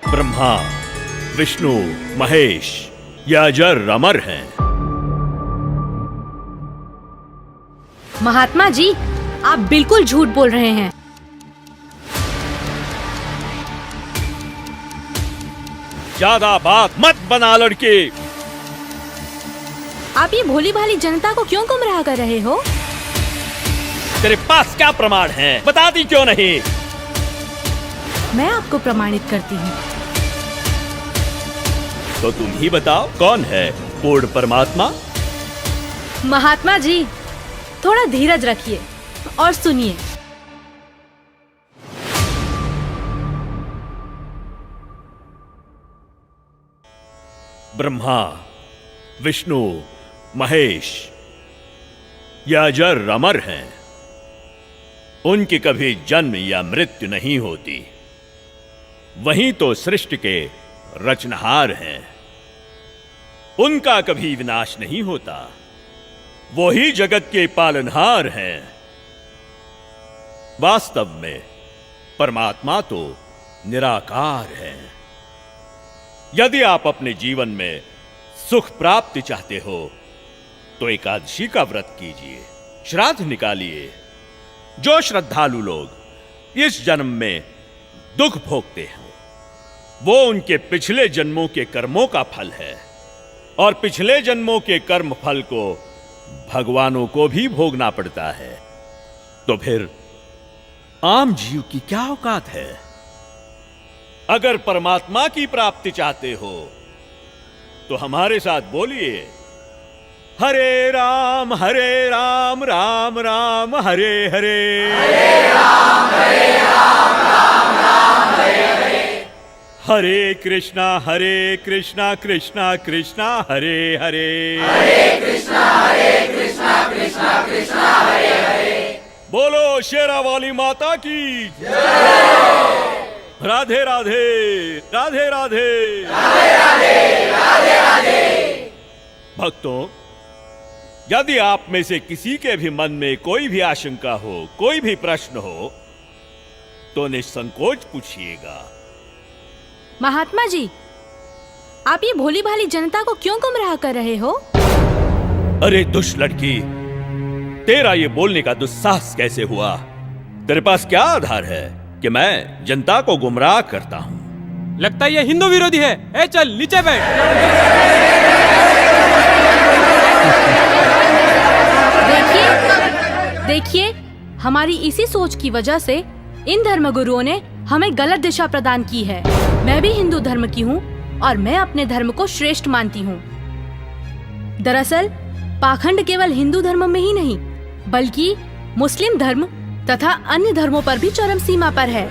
ब्रह्मा, विष्णु, महेश या अजर अमर हैं। महात्मा जी, आप बिल्कुल झूठ बोल रहे हैं। ज्यादा बात मत बना लड़के। आप ये भोली भाली जनता को क्यों गुमराह कर रहे हो? तेरे पास क्या प्रमाण है? बताती क्यों नहीं? मैं आपको प्रमाणित करती हूँ। तो तुम ही बताओ, कौन है पूर्ण परमात्मा? महात्मा जी, थोड़ा धीरज रखिए और सुनिए। ब्रह्मा, विष्णु, महेश या अजर अमर हैं। उनकी कभी जन्म या मृत्यु नहीं होती। वही तो सृष्टि के रचनहार हैं। उनका कभी विनाश नहीं होता। वो ही जगत के पालनहार हैं। वास्तव में परमात्मा तो निराकार है। यदि आप अपने जीवन में सुख प्राप्ति चाहते हो तो एकादशी का व्रत कीजिए, श्राद्ध निकालिए। जो श्रद्धालु लोग इस जन्म में दुख भोगते हैं वो उनके पिछले जन्मों के कर्मों का फल है, और पिछले जन्मों के कर्म फल को भगवानों को भी भोगना पड़ता है। तो फिर आम जीव की क्या औकात है? अगर परमात्मा की प्राप्ति चाहते हो तो हमारे साथ बोलिए, हरे राम राम राम हरे हरे, हरे राम राम राम हरे हरे, हरे कृष्णा कृष्णा कृष्णा हरे हरे, हरे कृष्णा कृष्णा कृष्णा हरे हरे। बोलो शेरा वाली माता की राधे राधे राधे राधे राधे राधे राधे राधे। भक्तों, यदि आप में से किसी के भी मन में कोई भी आशंका हो, कोई भी प्रश्न हो तो निसंकोच पूछिएगा। महात्मा जी, आप ये भोली भाली जनता को क्यों गुमराह कर रहे हो? अरे दुष्ट लड़की, तेरा ये बोलने का दुस्साहस कैसे हुआ? तेरे पास क्या आधार है कि मैं जनता को गुमराह करता हूँ? लगता है ये हिंदू विरोधी है। ए चल नीचे बैठ। देखिए, हमारी इसी सोच की वजह से इन धर्मगुरुओं ने हमें गलत दिशा प्रदान की है। मैं भी हिंदू धर्म की हूँ और मैं अपने धर्म को श्रेष्ठ मानती हूँ। दरअसल पाखंड केवल हिंदू धर्म में ही नहीं बल्कि मुस्लिम धर्म तथा अन्य धर्मों पर भी चरम सीमा पर है।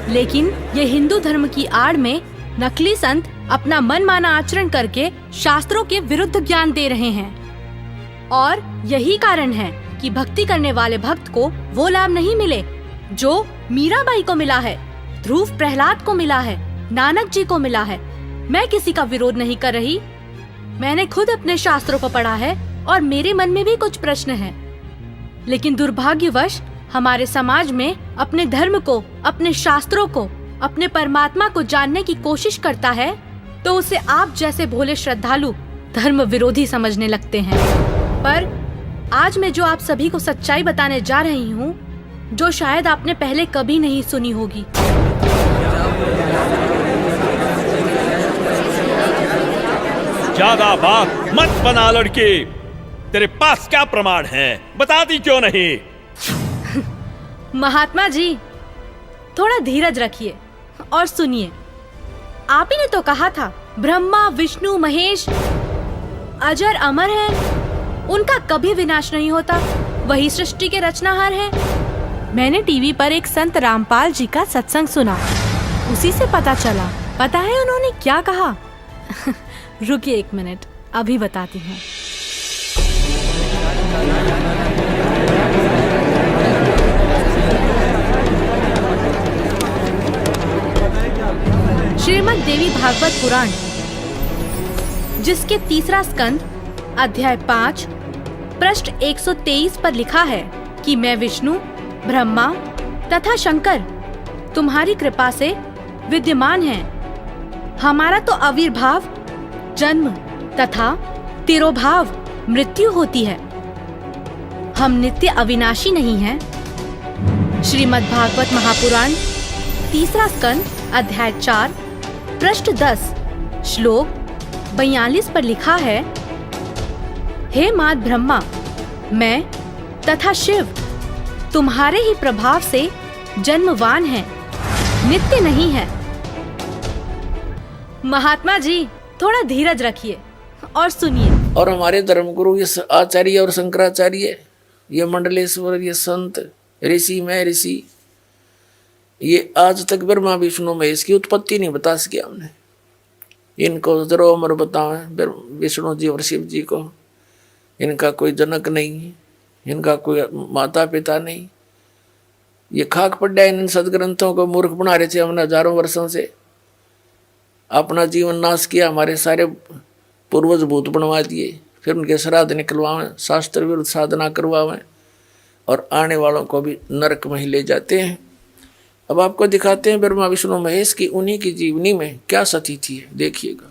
लेकिन ये हिंदू धर्म की आड़ में नकली संत अपना मनमाना आचरण करके शास्त्रों के विरुद्ध ज्ञान दे रहे हैं, और यही कारण है कि भक्ति करने वाले भक्त को वो लाभ नहीं मिले जो मीराबाई को मिला है, ध्रुव प्रहलाद को मिला है, नानक जी को मिला है। मैं किसी का विरोध नहीं कर रही। मैंने खुद अपने शास्त्रों को पढ़ा है और मेरे मन में भी कुछ प्रश्न हैं। लेकिन दुर्भाग्यवश हमारे समाज में अपने धर्म को, अपने शास्त्रों को, अपने परमात्मा को जानने की कोशिश करता है तो उसे आप जैसे भोले श्रद्धालु धर्म विरोधी समझने लगते हैं। पर आज मैं जो आप सभी को सच्चाई बताने जा रही हूँ, जो शायद आपने पहले कभी नहीं सुनी होगी। ज्यादा बात मत बना लड़के। तेरे पास क्या प्रमाण है? बताती क्यों नहीं? महात्मा जी, थोड़ा धीरज रखिए और सुनिए। आप ही ने तो कहा था ब्रह्मा, विष्णु, महेश अजर अमर हैं, उनका कभी विनाश नहीं होता, वही सृष्टि के रचनाहार हैं। मैंने टीवी पर एक संत रामपाल जी का सत्संग सुना, उसी से पता चला। पता है उन्होंने क्या कहा? रुकिए एक मिनट, अभी बताती हूँ। श्रीमद् देवी भागवत पुराण, जिसके तीसरा स्कंद अध्याय 5 पृष्ठ 123 पर लिखा है कि मैं विष्णु, ब्रह्मा तथा शंकर तुम्हारी कृपा से विद्यमान हैं हमारा तो आविर्भाव जन्म तथा तिरोभाव मृत्यु होती है। हम नित्य अविनाशी नहीं हैं। श्रीमद् भागवत महापुराण 3 स्कंद अध्याय 4 पृष्ठ 10 श्लोक 42 पर लिखा है, हे मात ब्रह्मा, मैं तथा शिव तुम्हारे ही प्रभाव से जन्मवान हैं, नित्य नहीं है। महात्मा जी थोड़ा धीरज रखिए और सुनिए। और हमारे धर्मगुरु ये आचार्य और शंकराचार्य, ये मंडलेश्वर, ये संत ऋषि, मैं ऋषि, ये आज तक ब्रह्मा विष्णु महेश की उत्पत्ति नहीं बता सके हमने। इनको जरो अमर बतावे विष्णु जी और शिव जी को। इनका कोई जनक नहीं, इनका कोई माता पिता नहीं। ये खाक पड्डा इन सदग्रंथों को मूर्ख बना रहे थे हमने हजारों वर्षों से। अपना जीवन नाश किया, हमारे सारे पूर्वज भूत बनवा दिए, फिर उनके श्राद्ध निकलवावें, शास्त्र विरुद्ध साधना करवावें और आने वालों को भी नरक में ही ले जाते हैं। अब आपको दिखाते हैं ब्रह्मा विष्णु महेश की उन्हीं की जीवनी में क्या स्थिति है, देखिएगा।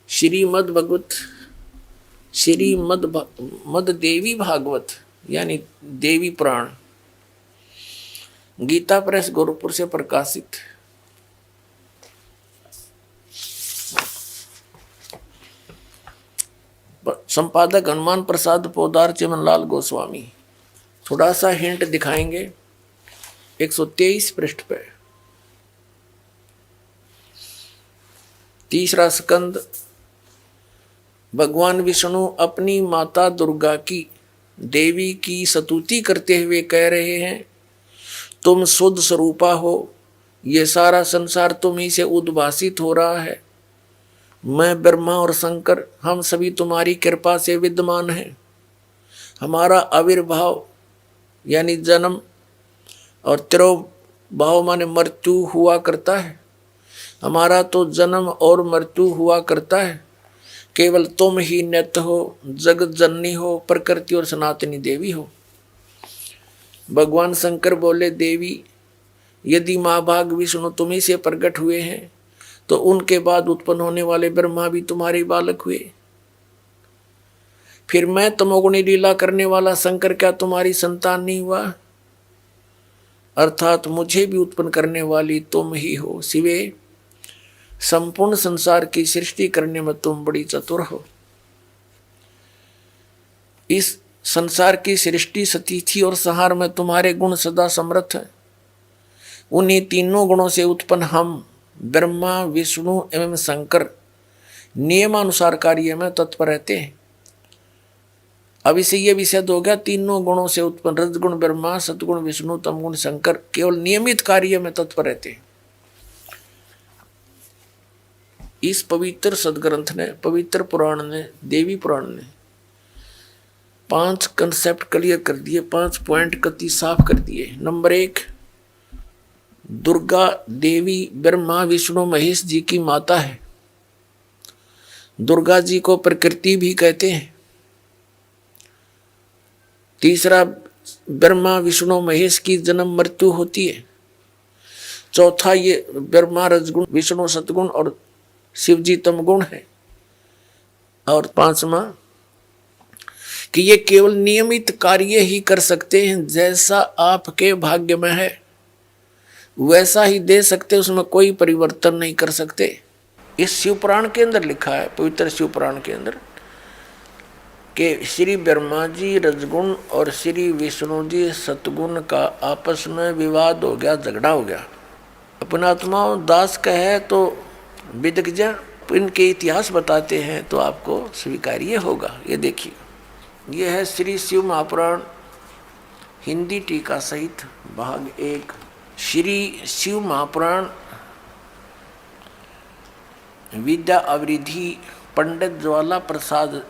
श्रीमद् भगवत, श्रीमद् देवी भागवत यानी देवी पुराण, गीता प्रेस गोरखपुर से प्रकाशित। संपादक हनुमान प्रसाद पोदार, चिमनलाल गोस्वामी। थोड़ा सा हिंट दिखाएंगे 123 पृष्ठ पे। 3 स्कंद। भगवान विष्णु अपनी माता दुर्गा की, देवी की स्तुति करते हुए कह रहे हैं, तुम शुद्ध स्वरूपा हो, ये सारा संसार तुम ही से उद्भासित हो रहा है। मैं ब्रह्मा और शंकर, हम सभी तुम्हारी कृपा से विद्यमान हैं। हमारा आविर्भाव यानी जन्म और तिरोभाव माने मृत्यु हुआ करता है। हमारा तो जन्म और मृत्यु हुआ करता है। केवल तुम ही नित्य हो, जगत जननी हो, प्रकृति और सनातनी देवी हो। भगवान शंकर बोले, देवी यदि महाभाग विष्णु तुम्ही से प्रकट हुए हैं तो उनके बाद उत्पन्न होने वाले ब्रह्मा भी तुम्हारे बालक हुए। फिर मैं तमोगुणी लीला करने वाला शंकर क्या तुम्हारी संतान नहीं हुआ? अर्थात मुझे भी उत्पन्न करने वाली तुम ही हो। शिवे, संपूर्ण संसार की सृष्टि करने में तुम बड़ी चतुर हो। इस संसार की सृष्टि, स्थिति और संहार में तुम्हारे गुण सदा समर्थ हैं। उन्हीं तीनों गुणों से उत्पन्न हम ब्रह्मा विष्णु एवं शंकर नियमानुसार कार्य में तत्पर रहते हैं। अब इसे यह भी सिद्ध हो गया, तीनों गुणों से उत्पन्न रजगुण ब्रह्मा, सतगुण विष्णु, तमगुण शंकर केवल नियमित कार्य में तत्पर रहते हैं। इस पवित्र सदग्रंथ ने, पवित्र पुराण ने, देवी पुराण ने 5 कंसेप्ट क्लियर कर दिए, 5 पॉइंट कति साफ कर दिए। नंबर 1, दुर्गा देवी ब्रह्मा विष्णु महेश जी की माता है। दुर्गा जी को प्रकृति भी कहते हैं। तीसरा, ब्रह्मा विष्णु महेश की जन्म मृत्यु होती है। चौथा, ये ब्रह्मा रजगुण, विष्णु सतगुण और शिव जी तमगुण है। और 5वां कि ये केवल नियमित कार्य ही कर सकते हैं, जैसा आपके भाग्य में है वैसा ही दे सकते, उसमें कोई परिवर्तन नहीं कर सकते। इस शिवपुराण के अंदर लिखा है, पवित्र शिवपुराण के अंदर, कि श्री ब्रह्मा जी रजगुण और श्री विष्णु जी सतगुण का आपस में विवाद हो गया, झगड़ा हो गया। अपना आत्मा दास का है तो विदग्ध इनके इतिहास बताते हैं तो आपको स्वीकार्य होगा। ये देखिए, ये है श्री शिव महापुराण हिंदी टीका सहित भाग 1। श्री शिव महापुराण विद्या अवरिधि पंडित ज्वाला प्रसाद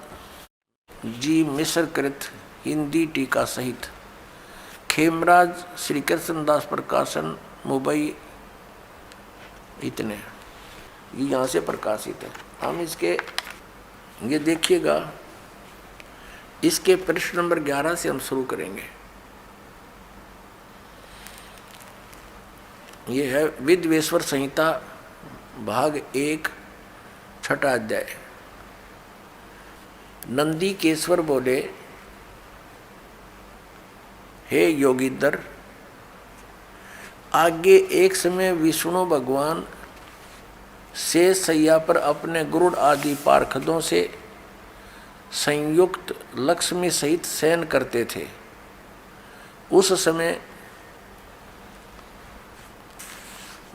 जी मिश्र कृत हिंदी टीका सहित, खेमराज श्री कृष्णदास प्रकाशन मुंबई, इतने यहाँ से प्रकाशित है। हम इसके ये देखिएगा, इसके पृष्ठ नंबर 11 से हम शुरू करेंगे। ये है विद्वेश्वर संहिता भाग 1 छठा अध्याय। नंदी केश्वर बोले, हे योगीधर, आगे एक समय विष्णु भगवान शेष शैया पर अपने गरुड़ आदि पार्षदों से संयुक्त लक्ष्मी सहित शयन करते थे। उस समय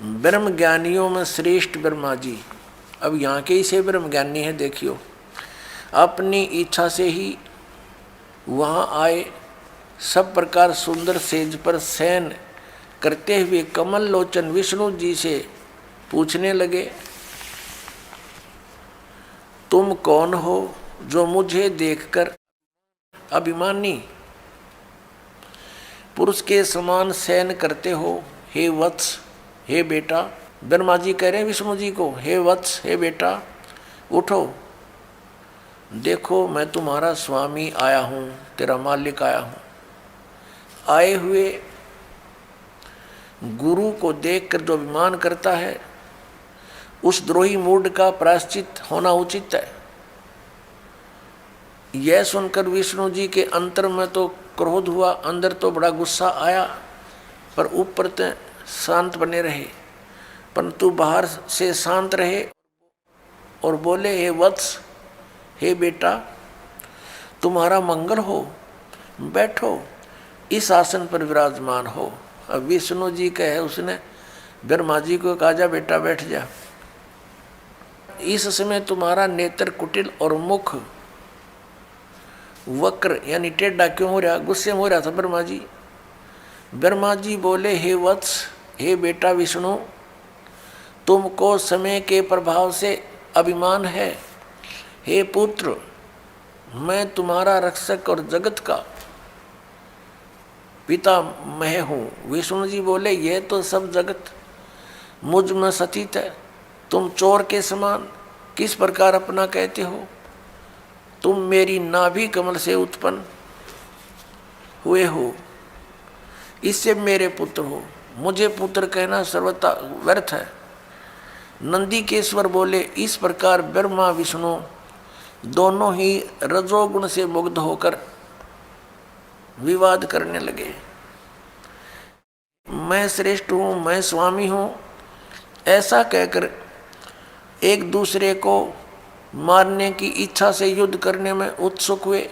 ब्रह्म ज्ञानियों में श्रेष्ठ ब्रह्मा जी, अब यहाँ के ही से ब्रह्म ज्ञानी है, देखियो, अपनी इच्छा से ही वहाँ आए। सब प्रकार सुंदर सेज पर शयन करते हुए कमल लोचन विष्णु जी से पूछने लगे, तुम कौन हो जो मुझे देखकर अभिमानी पुरुष के समान शयन करते हो? हे वत्स, हे बेटा। ब्रह्मा जी कह रहे हैं विष्णु जी को, हे वत्स, हे बेटा, उठो, देखो मैं तुम्हारा स्वामी आया हूँ, तेरा मालिक आया हूँ। आए हुए गुरु को देखकर जो अभिमान करता है, उस द्रोही मूढ़ का प्रायश्चित होना उचित है। यह सुनकर विष्णु जी के अंतर में तो क्रोध हुआ, अंदर तो बड़ा गुस्सा आया, पर ऊपर तो शांत बने रहे, परंतु बाहर से शांत रहे और बोले, हे वत्स, हे बेटा, तुम्हारा मंगल हो, बैठो, इस आसन पर विराजमान हो। अब विष्णु जी कहे, उसने ब्रह्मा जी को कहा, जा बेटा बैठ जा। इस समय तुम्हारा नेत्र कुटिल और मुख वक्र यानी टेढ़ा क्यों हो रहा? गुस्से में हो रहा था ब्रह्मा जी। ब्रह्मा जी बोले, हे वत्स, हे बेटा विष्णु, तुमको समय के प्रभाव से अभिमान है। हे पुत्र, मैं तुम्हारा रक्षक और जगत का पिता मैं हूँ। विष्णु जी बोले, ये तो सब जगत मुझ में सचित है, तुम चोर के समान किस प्रकार अपना कहते हो? तुम मेरी नाभि कमल से उत्पन्न हुए हो, इससे मेरे पुत्र हो, मुझे पुत्र कहना सर्वथा व्यर्थ है। नंदी केश्वर बोले, इस प्रकार ब्रह्मा विष्णु दोनों ही रजोगुण से मुग्ध होकर विवाद करने लगे। मैं श्रेष्ठ हूँ, मैं स्वामी हूँ, ऐसा कहकर एक दूसरे को मारने की इच्छा से युद्ध करने में उत्सुक हुए।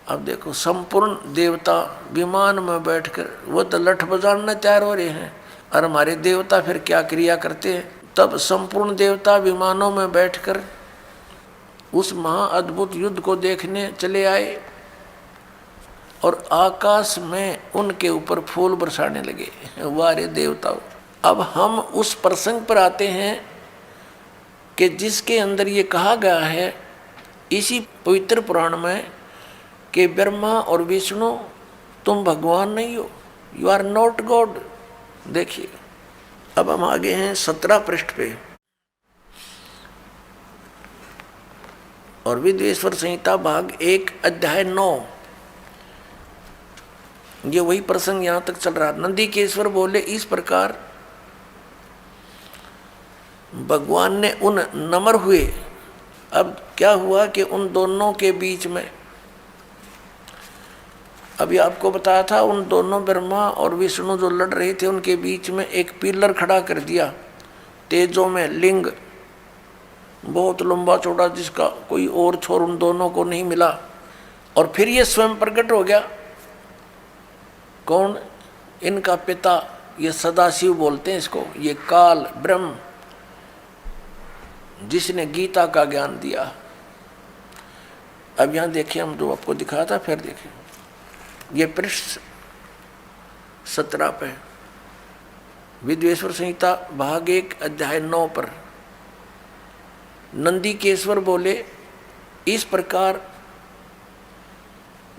अब देखो, संपूर्ण देवता विमान में बैठकर वो तो लठ बजाने तैयार हो रहे हैं, और हमारे देवता फिर क्या क्रिया करते हैं। तब संपूर्ण देवता विमानों में बैठकर उस महाअद्भुत युद्ध को देखने चले आए और आकाश में उनके ऊपर फूल बरसाने लगे। वारे देवताओं, अब हम उस प्रसंग पर आते हैं कि जिसके अंदर ये कहा गया है इसी पवित्र पुराण में कि ब्रह्मा और विष्णु तुम भगवान नहीं हो, यू आर नॉट गॉड। देखिए, अब हम आगे हैं 17 पृष्ठ पे, और विद्वेश्वर संहिता भाग 1 अध्याय 9, ये वही प्रसंग यहां तक चल रहा। नंदी केश्वर बोले, इस प्रकार भगवान ने उन नम्र हुए। अब क्या हुआ कि उन दोनों के बीच में, अभी आपको बताया था, उन दोनों ब्रह्मा और विष्णु जो लड़ रहे थे उनके बीच में एक पिलर खड़ा कर दिया, तेजों में लिंग बहुत लंबा चौड़ा, जिसका कोई और छोर उन दोनों को नहीं मिला। और फिर ये स्वयं प्रकट हो गया। कौन? इनका पिता, ये सदाशिव बोलते हैं इसको, ये काल ब्रह्म, जिसने गीता का ज्ञान दिया। अब यहाँ देखिए, हम जो आपको दिखाया था, फिर देखिए, ये पृष्ठ 17 पे विद्वेश्वर संहिता भाग 1 अध्याय 9 पर नंदी केश्वर बोले, इस प्रकार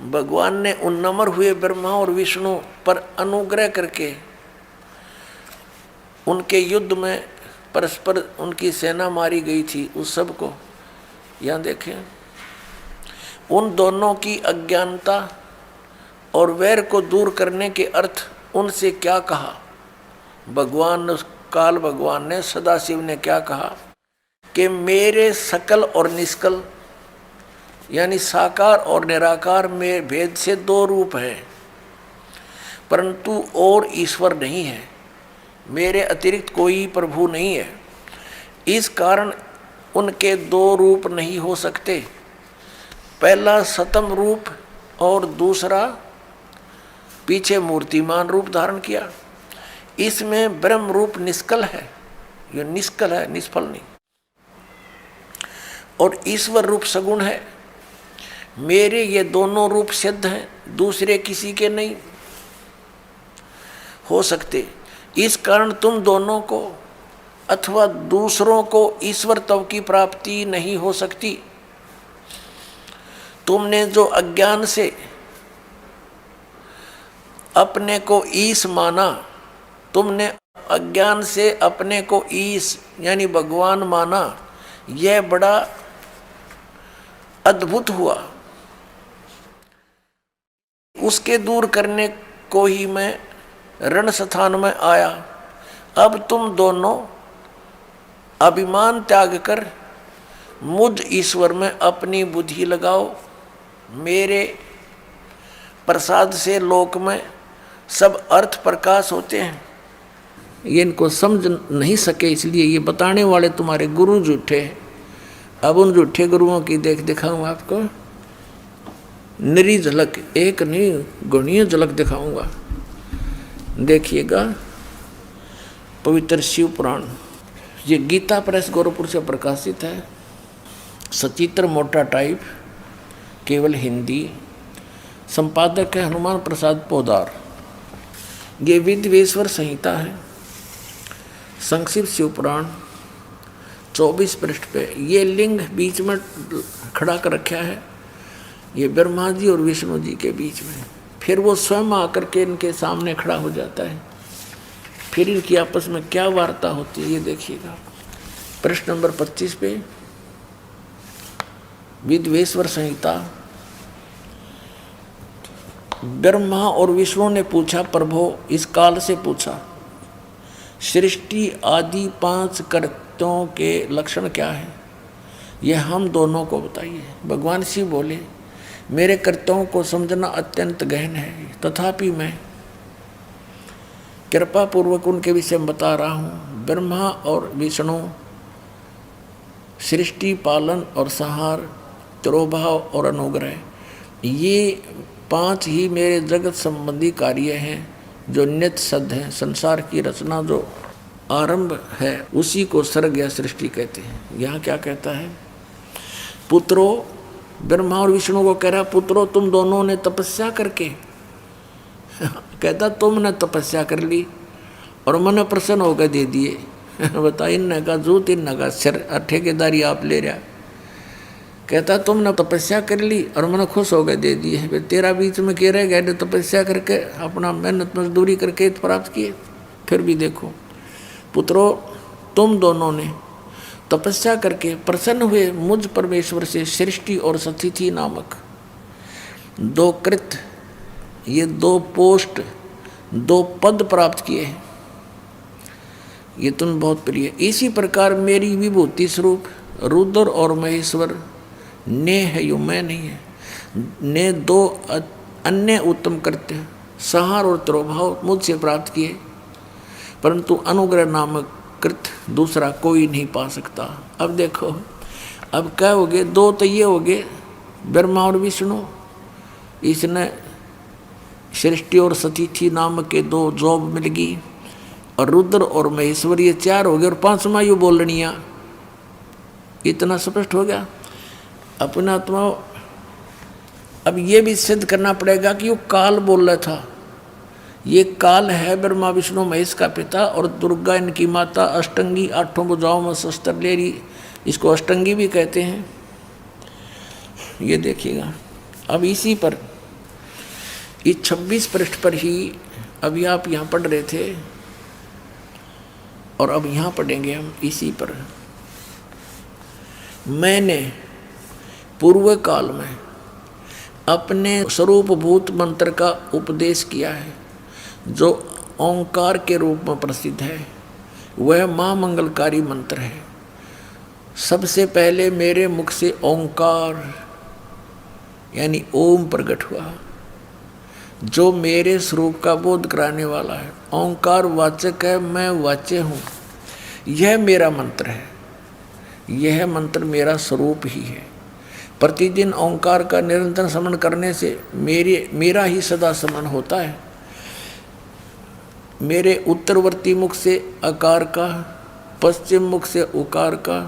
भगवान ने उन नम्र हुए ब्रह्मा और विष्णु पर अनुग्रह करके उनके युद्ध में परस्पर उनकी सेना मारी गई थी, उस सब को यहाँ देखें। उन दोनों की अज्ञानता और वैर को दूर करने के अर्थ उनसे क्या कहा? भगवान ने काल भगवान ने, सदाशिव ने क्या कहा कि मेरे सकल और निष्कल यानी साकार और निराकार में भेद से दो रूप हैं, परंतु और ईश्वर नहीं है, मेरे अतिरिक्त कोई प्रभु नहीं है। इस कारण उनके दो रूप नहीं हो सकते, पहला सतम रूप और दूसरा पीछे मूर्तिमान रूप धारण किया। इसमें ब्रह्म रूप निष्कल है, ये निष्कल है, निष्फल नहीं, और ईश्वर रूप सगुण है। मेरे ये दोनों रूप सिद्ध हैं, दूसरे किसी के नहीं हो सकते। इस कारण तुम दोनों को अथवा दूसरों को ईश्वर तव की प्राप्ति नहीं हो सकती। तुमने जो अज्ञान से अपने को ईश माना, तुमने अज्ञान से अपने को ईश यानी भगवान माना, यह बड़ा अद्भुत हुआ। उसके दूर करने को ही मैं रण स्थान में आया। अब तुम दोनों अभिमान त्याग कर मुझ ईश्वर में अपनी बुद्धि लगाओ। मेरे प्रसाद से लोक में सब अर्थ प्रकाश होते हैं। ये इनको समझ नहीं सके, इसलिए ये बताने वाले तुम्हारे गुरु झूठे हैं। अब उन झूठे गुरुओं की देख दिखाऊं आपको, निरी झलक, एक नहीं गुणीय झलक दिखाऊंगा। देखिएगा पवित्र शिव पुराण, ये गीता प्रेस गोरखपुर से प्रकाशित है, सचित्र मोटा टाइप, केवल हिंदी, संपादक है हनुमान प्रसाद पोदार। ये विद्वेश्वर संहिता है, संक्षिप्त शिव पुराण 24 पृष्ठ पे। ये लिंग बीच में खड़ा कर रखा है, ये ब्रह्मा जी और विष्णु जी के बीच में। फिर वो स्वयं आकर के इनके सामने खड़ा हो जाता है। फिर इनकी आपस में क्या वार्ता होती है ये देखिएगा। प्रश्न नंबर 25 पे विद्वेश्वर संहिता। ब्रह्मा और विष्णु ने पूछा, प्रभो इस काल से पूछा, सृष्टि आदि 5 कर्तों के लक्षण क्या है, यह हम दोनों को बताइए। भगवान शिव बोले, मेरे कर्तव्यों को समझना अत्यंत गहन है, तथापि मैं कृपा पूर्वक उनके विषय में बता रहा हूँ। ब्रह्मा और विष्णु सृष्टि, पालन और संहार, तिरोभाव और अनुग्रह, ये 5 ही मेरे जगत संबंधी कार्य हैं जो नित्य सिद्ध हैं। संसार की रचना जो आरंभ है उसी को सर्ग या सृष्टि कहते हैं। यहाँ क्या कहता है, पुत्रों, ब्रह्मा और विष्णु को कह रहा, पुत्रों तुम दोनों ने तपस्या करके कहता तुमने तपस्या कर ली और मन प्रसन्न होकर दे दिए। बता, इन्ने का जूत, इन्ने का सिर, ठेकेदारी आप ले रहा। कहता तुमने तपस्या कर ली और मन खुश होकर दे दिए। तेरा बीच में कह रहे गए तपस्या करके अपना मेहनत मजदूरी करके प्राप्त किए। फिर भी देखो पुत्रों, तुम दोनों ने तपस्या करके प्रसन्न हुए मुझ परमेश्वर से सृष्टि और सतिथि नामक 2 कृत, ये 2 पोस्ट, 2 पद प्राप्त किए हैं। ये तुम बहुत प्रिय। इसी प्रकार मेरी विभूति स्वरूप रुद्र और महेश्वर ने है, यो मैं नहीं है, ने 2 अन्य उत्तम कृत्य संहार और तिरोभाव मुझसे प्राप्त किए, परंतु अनुग्रह नामक कृत दूसरा कोई नहीं पा सकता। अब देखो, अब क्या हो गए, 2 तो ये हो गए ब्रह्मा और विष्णु, इसने सृष्टि और सतिथि नाम के 2 जॉब मिल गई, और रुद्र और महेश्वर ये 4 हो गए, और 5वां यू बोलनिया। इतना स्पष्ट हो गया अपना आत्मा। अब ये भी सिद्ध करना पड़ेगा कि वो काल बोल रहा था। ये काल है ब्रह्मा विष्णु महेश का पिता, और दुर्गा इनकी माता, अष्टंगी, 8 भुजाओं में शस्त्र ले रही, इसको अष्टंगी भी कहते हैं। ये देखिएगा। अब इसी पर इस 26 पृष्ठ पर ही अभी आप यहाँ पढ़ रहे थे, और अब यहाँ पढ़ेंगे हम इसी पर। मैंने पूर्व काल में अपने स्वरूपभूत मंत्र का उपदेश किया है, जो ओंकार के रूप में प्रसिद्ध है। वह महामंगलकारी मंत्र है। सबसे पहले मेरे मुख से ओंकार यानी ओम प्रकट हुआ, जो मेरे स्वरूप का बोध कराने वाला है। ओंकार वाचक है, मैं वाच्य हूँ। यह मेरा मंत्र है, यह मंत्र मेरा स्वरूप ही है। प्रतिदिन ओंकार का निरंतर स्मरण करने से मेरा ही सदा स्मरण होता है। मेरे उत्तरवर्ती मुख से अकार का, पश्चिम मुख से उकार का,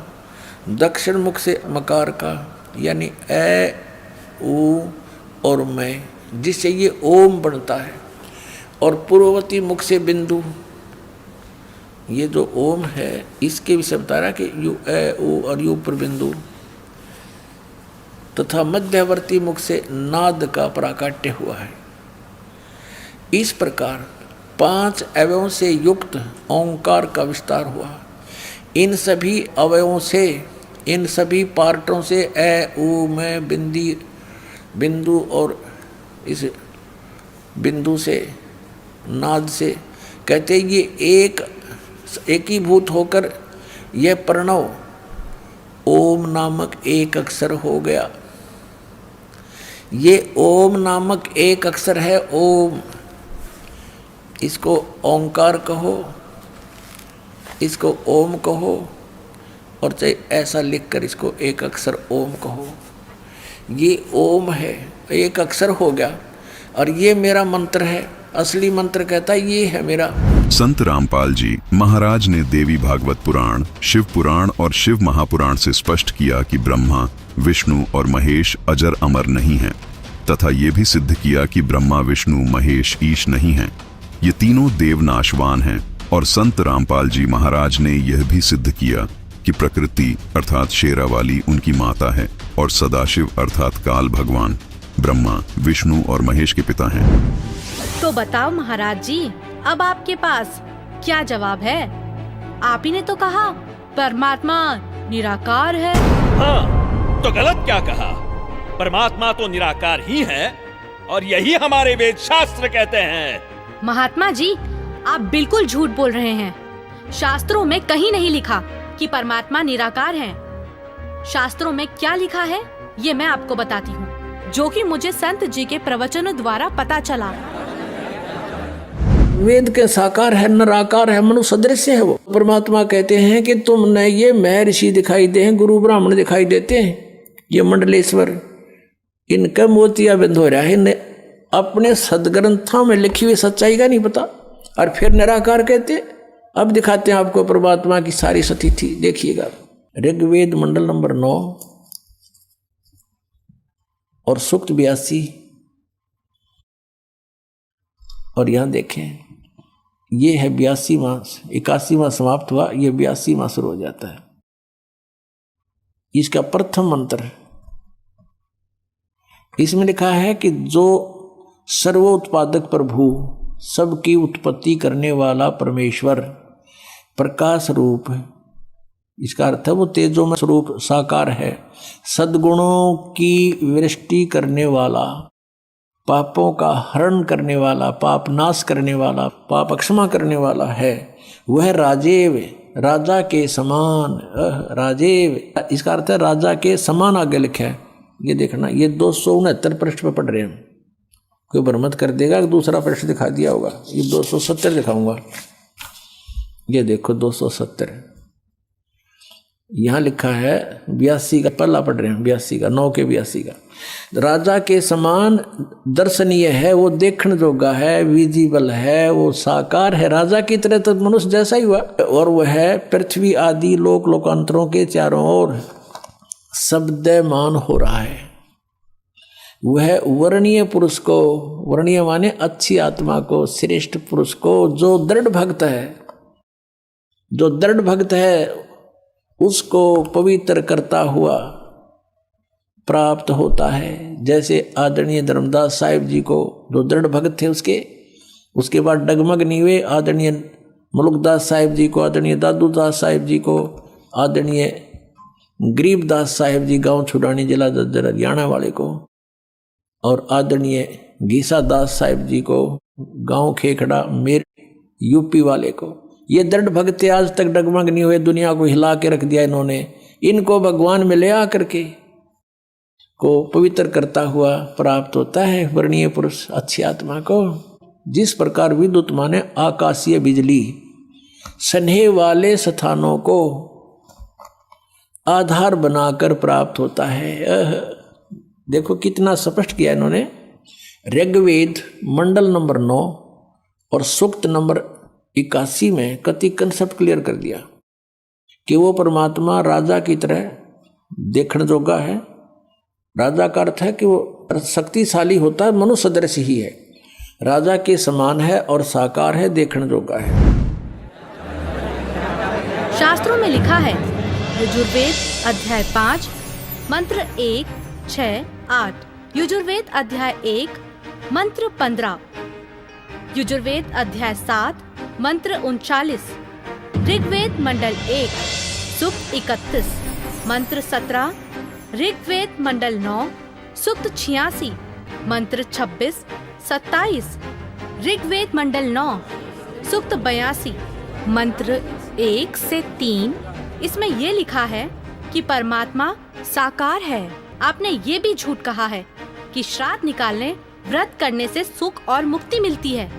दक्षिण मुख से मकार का यानी ए ऊ और मैं, जिससे ये ओम बनता है। और पूर्ववर्ती मुख से बिंदु, ये जो ओम है इसके विषय बता रहा कि यू ए ऊ और यू पर बिंदु, तथा मध्यवर्ती मुख से नाद का प्राकट्य हुआ है। इस प्रकार 5 अवयवों से युक्त ओंकार का विस्तार हुआ। इन सभी अवयवों से, इन सभी पार्टों से ए ऊ मैं बिंदु और इस बिंदु से नाद से कहते ये एकीभूत होकर यह प्रणव ओम नामक एक अक्षर हो गया। ये ओम नामक एक अक्षर है ओम। इसको ओंकार कहो, इसको ओम कहो, और चाहे ऐसा लिखकर इसको एक अक्षर ओम कहो। ये ओम है, एक अक्षर हो गया, और ये मेरा मंत्र है। असली मंत्र कहता है ये है मेरा। संत रामपाल जी महाराज ने देवी भागवत पुराण, शिव पुराण और शिव महापुराण से स्पष्ट किया कि ब्रह्मा, विष्णु और महेश अजर अमर नहीं हैं, तथा ये भी सिद्ध किया कि ब्रह्मा, विष्णु, महेश, ईश नहीं हैं। ये तीनों देव नाशवान हैं। और संत रामपाल जी महाराज ने यह भी सिद्ध किया कि प्रकृति अर्थात शेरावाली उनकी माता है और सदाशिव अर्थात काल भगवान ब्रह्मा, विष्णु और महेश के पिता हैं। तो बताओ महाराज जी, अब आपके पास क्या जवाब है? आप ही ने तो कहा परमात्मा निराकार है। हाँ, तो गलत क्या कहा? परमात्मा तो निराकार ही है, और यही हमारे वेद शास्त्र कहते हैं। महात्मा जी, आप बिल्कुल झूठ बोल रहे हैं। शास्त्रों में कहीं नहीं लिखा कि परमात्मा निराकार है। शास्त्रों में क्या लिखा है ये मैं आपको बताती हूँ, जो कि मुझे संत जी के प्रवचनों द्वारा पता चला। वेद के साकार है, निराकार है, मनुष्य सदृश है। वो परमात्मा कहते हैं कि तुमने ये महर्षि दिखाई दे हैं, गुरु ब्राह्मण दिखाई देते हैं, ये मंडलेश्वर, इनका मोतिया बंद हो रहा है। इन्हें अपने सदग्रंथों में लिखी हुई सच्चाई का नहीं पता, और फिर निराकार कहते। अब दिखाते हैं आपको परमात्मा की सारी स्थिति। देखिएगा ऋग्वेद मंडल नंबर 9 और सूक्त 82, और यहां देखें ये है 82वां, 81वां समाप्त हुआ, ये 82वां शुरू हो जाता है। इसका प्रथम मंत्र है। इसमें लिखा है कि जो सर्वोत्पादक प्रभु, सबकी उत्पत्ति करने वाला परमेश्वर, प्रकाश रूप है। इसका अर्थ है वो तेजोमय स्वरूप साकार है, सद्गुणों की वृष्टि करने वाला, पापों का हरण करने वाला, पाप नाश करने वाला, पाप क्षमा करने वाला है। वह राजेव, राजा के समान, राजेव इसका अर्थ है राजा के समान आगे लिखा है। ये देखना, ये 269 पृष्ठ पर पढ़ रहे हैं। कोई भ्रमत कर देगा कि दूसरा पृष्ठ दिखा दिया होगा। ये 270 दिखाऊंगा। ये देखो 270 यहाँ लिखा है। 82 का पहला पढ़ रहे हैं, 82 का 9 के 82 का। राजा के समान दर्शनीय है, वो देखने जोगा है, विजिबल है, वो साकार है। राजा की तरह तो मनुष्य जैसा ही हुआ। और वह पृथ्वी आदि लोक लोकांतरों के चारों ओर शब्दमान हो रहा है। वह वर्णीय पुरुष को, वर्णीय माने अच्छी आत्मा को, श्रेष्ठ पुरुष को, जो दृढ़ भक्त है, जो दृढ़ भक्त है उसको पवित्र करता हुआ प्राप्त होता है। जैसे आदरणीय धर्मदास साहिब जी को, जो दृढ़ भक्त थे, उसके बाद डगमग नहीं हुए। आदरणीय मुलुकदास साहिब जी को, आदरणीय दादूदास साहिब जी को, आदरणीय गरीबदास साहिब जी गांव छुड़ानी जिला जज्जर हरियाणा वाले को, और आदरणीय गीसा दास साहिब जी को गांव खेखड़ा मेर यूपी वाले को, ये दृढ़ भक्ति आज तक डगमग नहीं हुए, दुनिया को हिला के रख दिया इन्होंने। इनको भगवान में ले आकर के को पवित्र करता हुआ प्राप्त होता है वर्णीय पुरुष अच्छी आत्मा को। जिस प्रकार विद्युत माने आकाशीय बिजली स्नेह वाले स्थानों को आधार बनाकर प्राप्त होता है। देखो कितना स्पष्ट किया इन्होंने। ऋग्वेद मंडल नंबर 9 और सूक्त नंबर 81 में कति कंसेप्ट क्लियर कर दिया कि वो परमात्मा राजा की तरह देखने जोगा है। राजा का अर्थ है कि वो शक्तिशाली होता है, मनुष्य सदृश ही है, राजा के समान है और साकार है, देखने जोगा है। शास्त्रों में लिखा है, यजुर्वेद अध्याय 5 मंत्र 1, 6, 8, यजुर्वेद अध्याय 1 मंत्र 15, यजुर्वेद अध्याय 7 मंत्र 39, ऋग्वेद मंडल 1 सूक्त 31 मंत्र 17, ऋग्वेद मंडल 9 सूक्त 86 मंत्र 26, 27, ऋग्वेद मंडल 9 सूक्त 82 मंत्र 1 से 3। इसमें ये लिखा है कि परमात्मा साकार है। आपने ये भी झूठ कहा है कि श्राद्ध निकालने व्रत करने से सुख और मुक्ति मिलती है,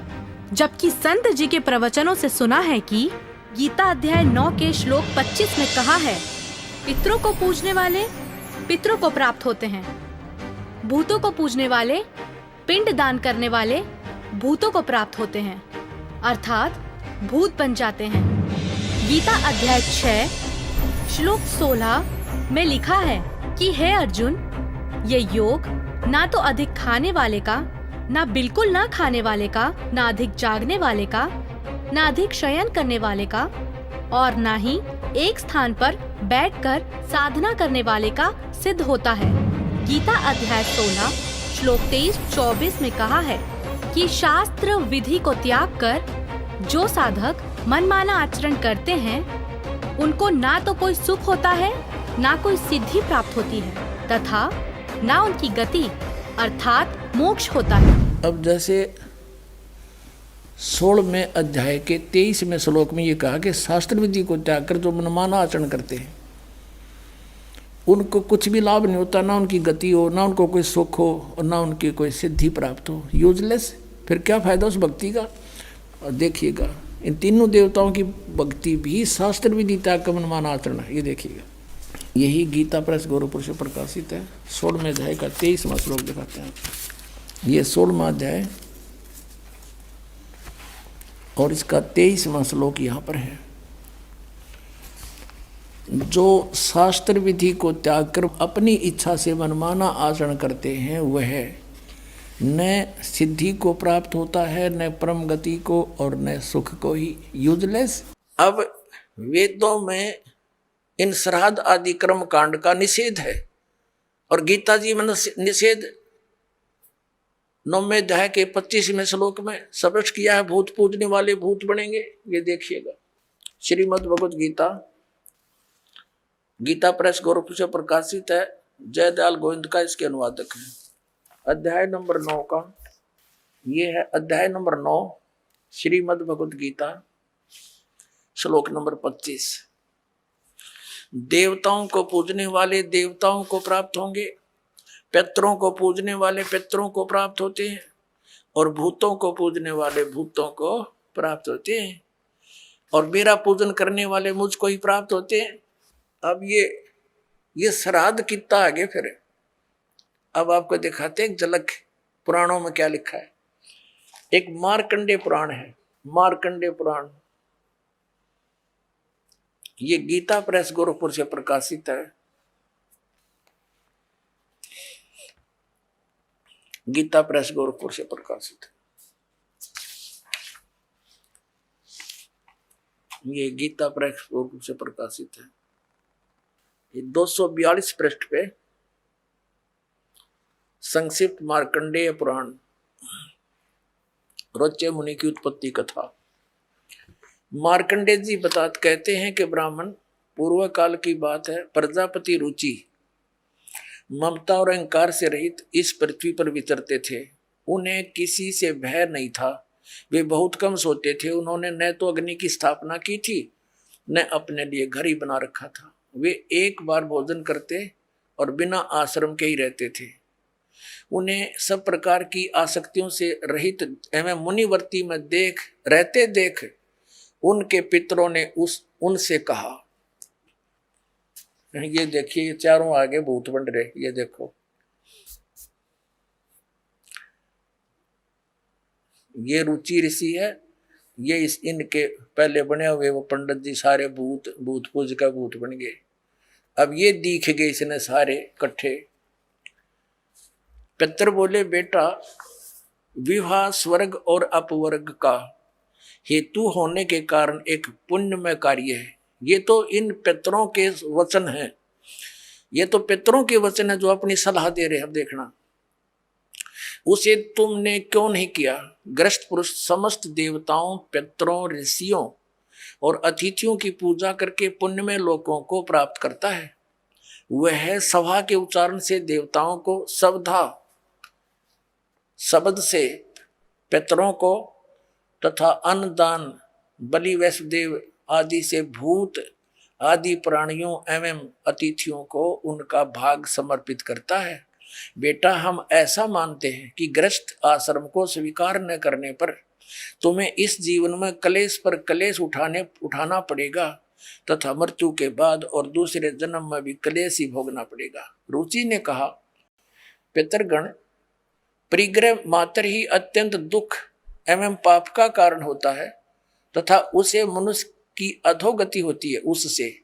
जबकि संत जी के प्रवचनों से सुना है कि गीता अध्याय 9 के श्लोक 25 में कहा है, पितरों को पूजने वाले पितरों को प्राप्त होते हैं, भूतों को पूजने वाले पिंड दान करने वाले भूतों को प्राप्त होते हैं, अर्थात भूत बन जाते हैं। गीता अध्याय 6 श्लोक 16 में लिखा है कि हे अर्जुन, ये योग ना तो अधिक खाने वाले का, ना बिल्कुल ना खाने वाले का, ना अधिक जागने वाले का, ना अधिक शयन करने वाले का, और ना ही एक स्थान पर बैठकर साधना करने वाले का सिद्ध होता है। गीता अध्याय 16 श्लोक 23-24 में कहा है कि शास्त्र विधि को त्याग कर जो साधक मनमाना आचरण करते हैं, उनको ना तो कोई सुख होता है, ना कोई सिद्धि प्राप्त होती है, तथा ना उनकी गति अर्थात मोक्ष होता है। अब जैसे 16वें अध्याय के 23वें श्लोक में ये कहा कि शास्त्र विधि को त्याग कर जो मनमाना आचरण करते हैं उनको कुछ भी लाभ नहीं होता, ना उनकी गति हो, ना उनको कोई सुख हो और ना उनकी कोई सिद्धि प्राप्त हो। यूजलेस। फिर क्या फायदा उस भक्ति का। और देखिएगा इन तीनों देवताओं की भक्ति भी शास्त्र विधि त्याग का मनमाना आचरण है। ये देखिएगा, यही गीता प्रेस गौरवपुर से प्रकाशित है। 16वें अध्याय का 23वां श्लोक दिखाते हैं। ये 16वां अध्याय और इसका 23वां श्लोक यहाँ पर है। जो शास्त्र विधि को त्याग कर अपनी इच्छा से मनमाना आचरण करते हैं वह न सिद्धि को प्राप्त होता है, न परम गति को और न सुख को ही। यूजलेस। अब वेदों में इन श्राद्ध आदि कर्म कांड का निषेध है और गीता जी में निषेध 9वें अध्याय के 25वें श्लोक में स्पष्ट किया है। भूत पूजने वाले भूत बनेंगे। ये देखिएगा, श्रीमद् भगवत गीता, गीता प्रेस गोरखपुर से प्रकाशित है। जयदयाल गोविंद का इसके अनुवादक है। अध्याय नंबर 9 का ये है। अध्याय नंबर 9 श्रीमद् भगवत गीता श्लोक नंबर 25। देवताओं को पूजने वाले देवताओं को प्राप्त होंगे, पितरों को पूजने वाले पितरों को प्राप्त होते हैं और भूतों को पूजने वाले भूतों को प्राप्त होते हैं और मेरा पूजन करने वाले मुझको ही प्राप्त होते हैं। अब ये श्राद्ध कितना आगे फिर। अब आपको दिखाते हैं झलक पुराणों में क्या लिखा है। एक मार्कंडेय पुराण है, मार्कंडेय पुराण। ये गीता प्रेस गोरखपुर से प्रकाशित है। गीता प्रेस गोरखपुर से प्रकाशित है। ये गीता प्रेस गोरखपुर से प्रकाशित है। ये 242 पृष्ठ पे संक्षिप्त मार्कंडेय पुराण, रोच्य मुनि की उत्पत्ति कथा। मार्कंडेय जी कहते हैं कि ब्राह्मण पूर्व काल की बात है, प्रजापति रुचि ममता और अहंकार से रहित इस पृथ्वी पर विचरते थे। उन्हें किसी से भय नहीं था, वे बहुत कम सोते थे। उन्होंने न तो अग्नि की स्थापना की थी, न अपने लिए घर ही बना रखा था। वे एक बार भोजन करते और बिना आश्रम के ही रहते थे। उन्हें सब प्रकार की आसक्तियों से रहित एवं मुनिवर्ती में रहते देख उनके पितरों ने उनसे कहा, ये देखिए, ये चारों आगे भूत बन रहे, ये देखो, ये रुचि ऋषि है, ये इनके पहले बने हुए वो पंडित जी सारे भूत पूज का भूत बन गए। अब ये दिख गए इसने सारे इकट्ठे। पितर बोले, बेटा, विवाह स्वर्ग और अपवर्ग का हेतु होने के कारण एक पुण्यमय कार्य है। ये तो इन पितरों के वचन हैं, ये तो पितरों के वचन है जो अपनी सलाह दे रहे हैं। अब देखना, उसे तुमने क्यों नहीं किया? ग्रस्त पुरुष समस्त देवताओं, पितरों, ऋषियों और अतिथियों की पूजा करके पुण्यमय लोकों को प्राप्त करता है। वह सभा के उच्चारण से देवताओं को, शब्द से पितरों को तथा अन्नदान, बलि, वैष्णदेव आदि से भूत आदि प्राणियों एवं अतिथियों को उनका भाग समर्पित करता है। बेटा, हम ऐसा मानते हैं कि ग्रस्त आश्रम को स्वीकार न करने पर तुम्हें इस जीवन में कलेश पर कलेश उठाना पड़ेगा तथा मृत्यु के बाद और दूसरे जन्म में भी कलेश ही भोगना पड़ेगा। रुचि ने कहा, पितरगण, परिग्रह मात्र ही अत्यंत दुख एवं पाप का कारण होता है तथा उसे मनुष्य की अधोगति होती है, उससे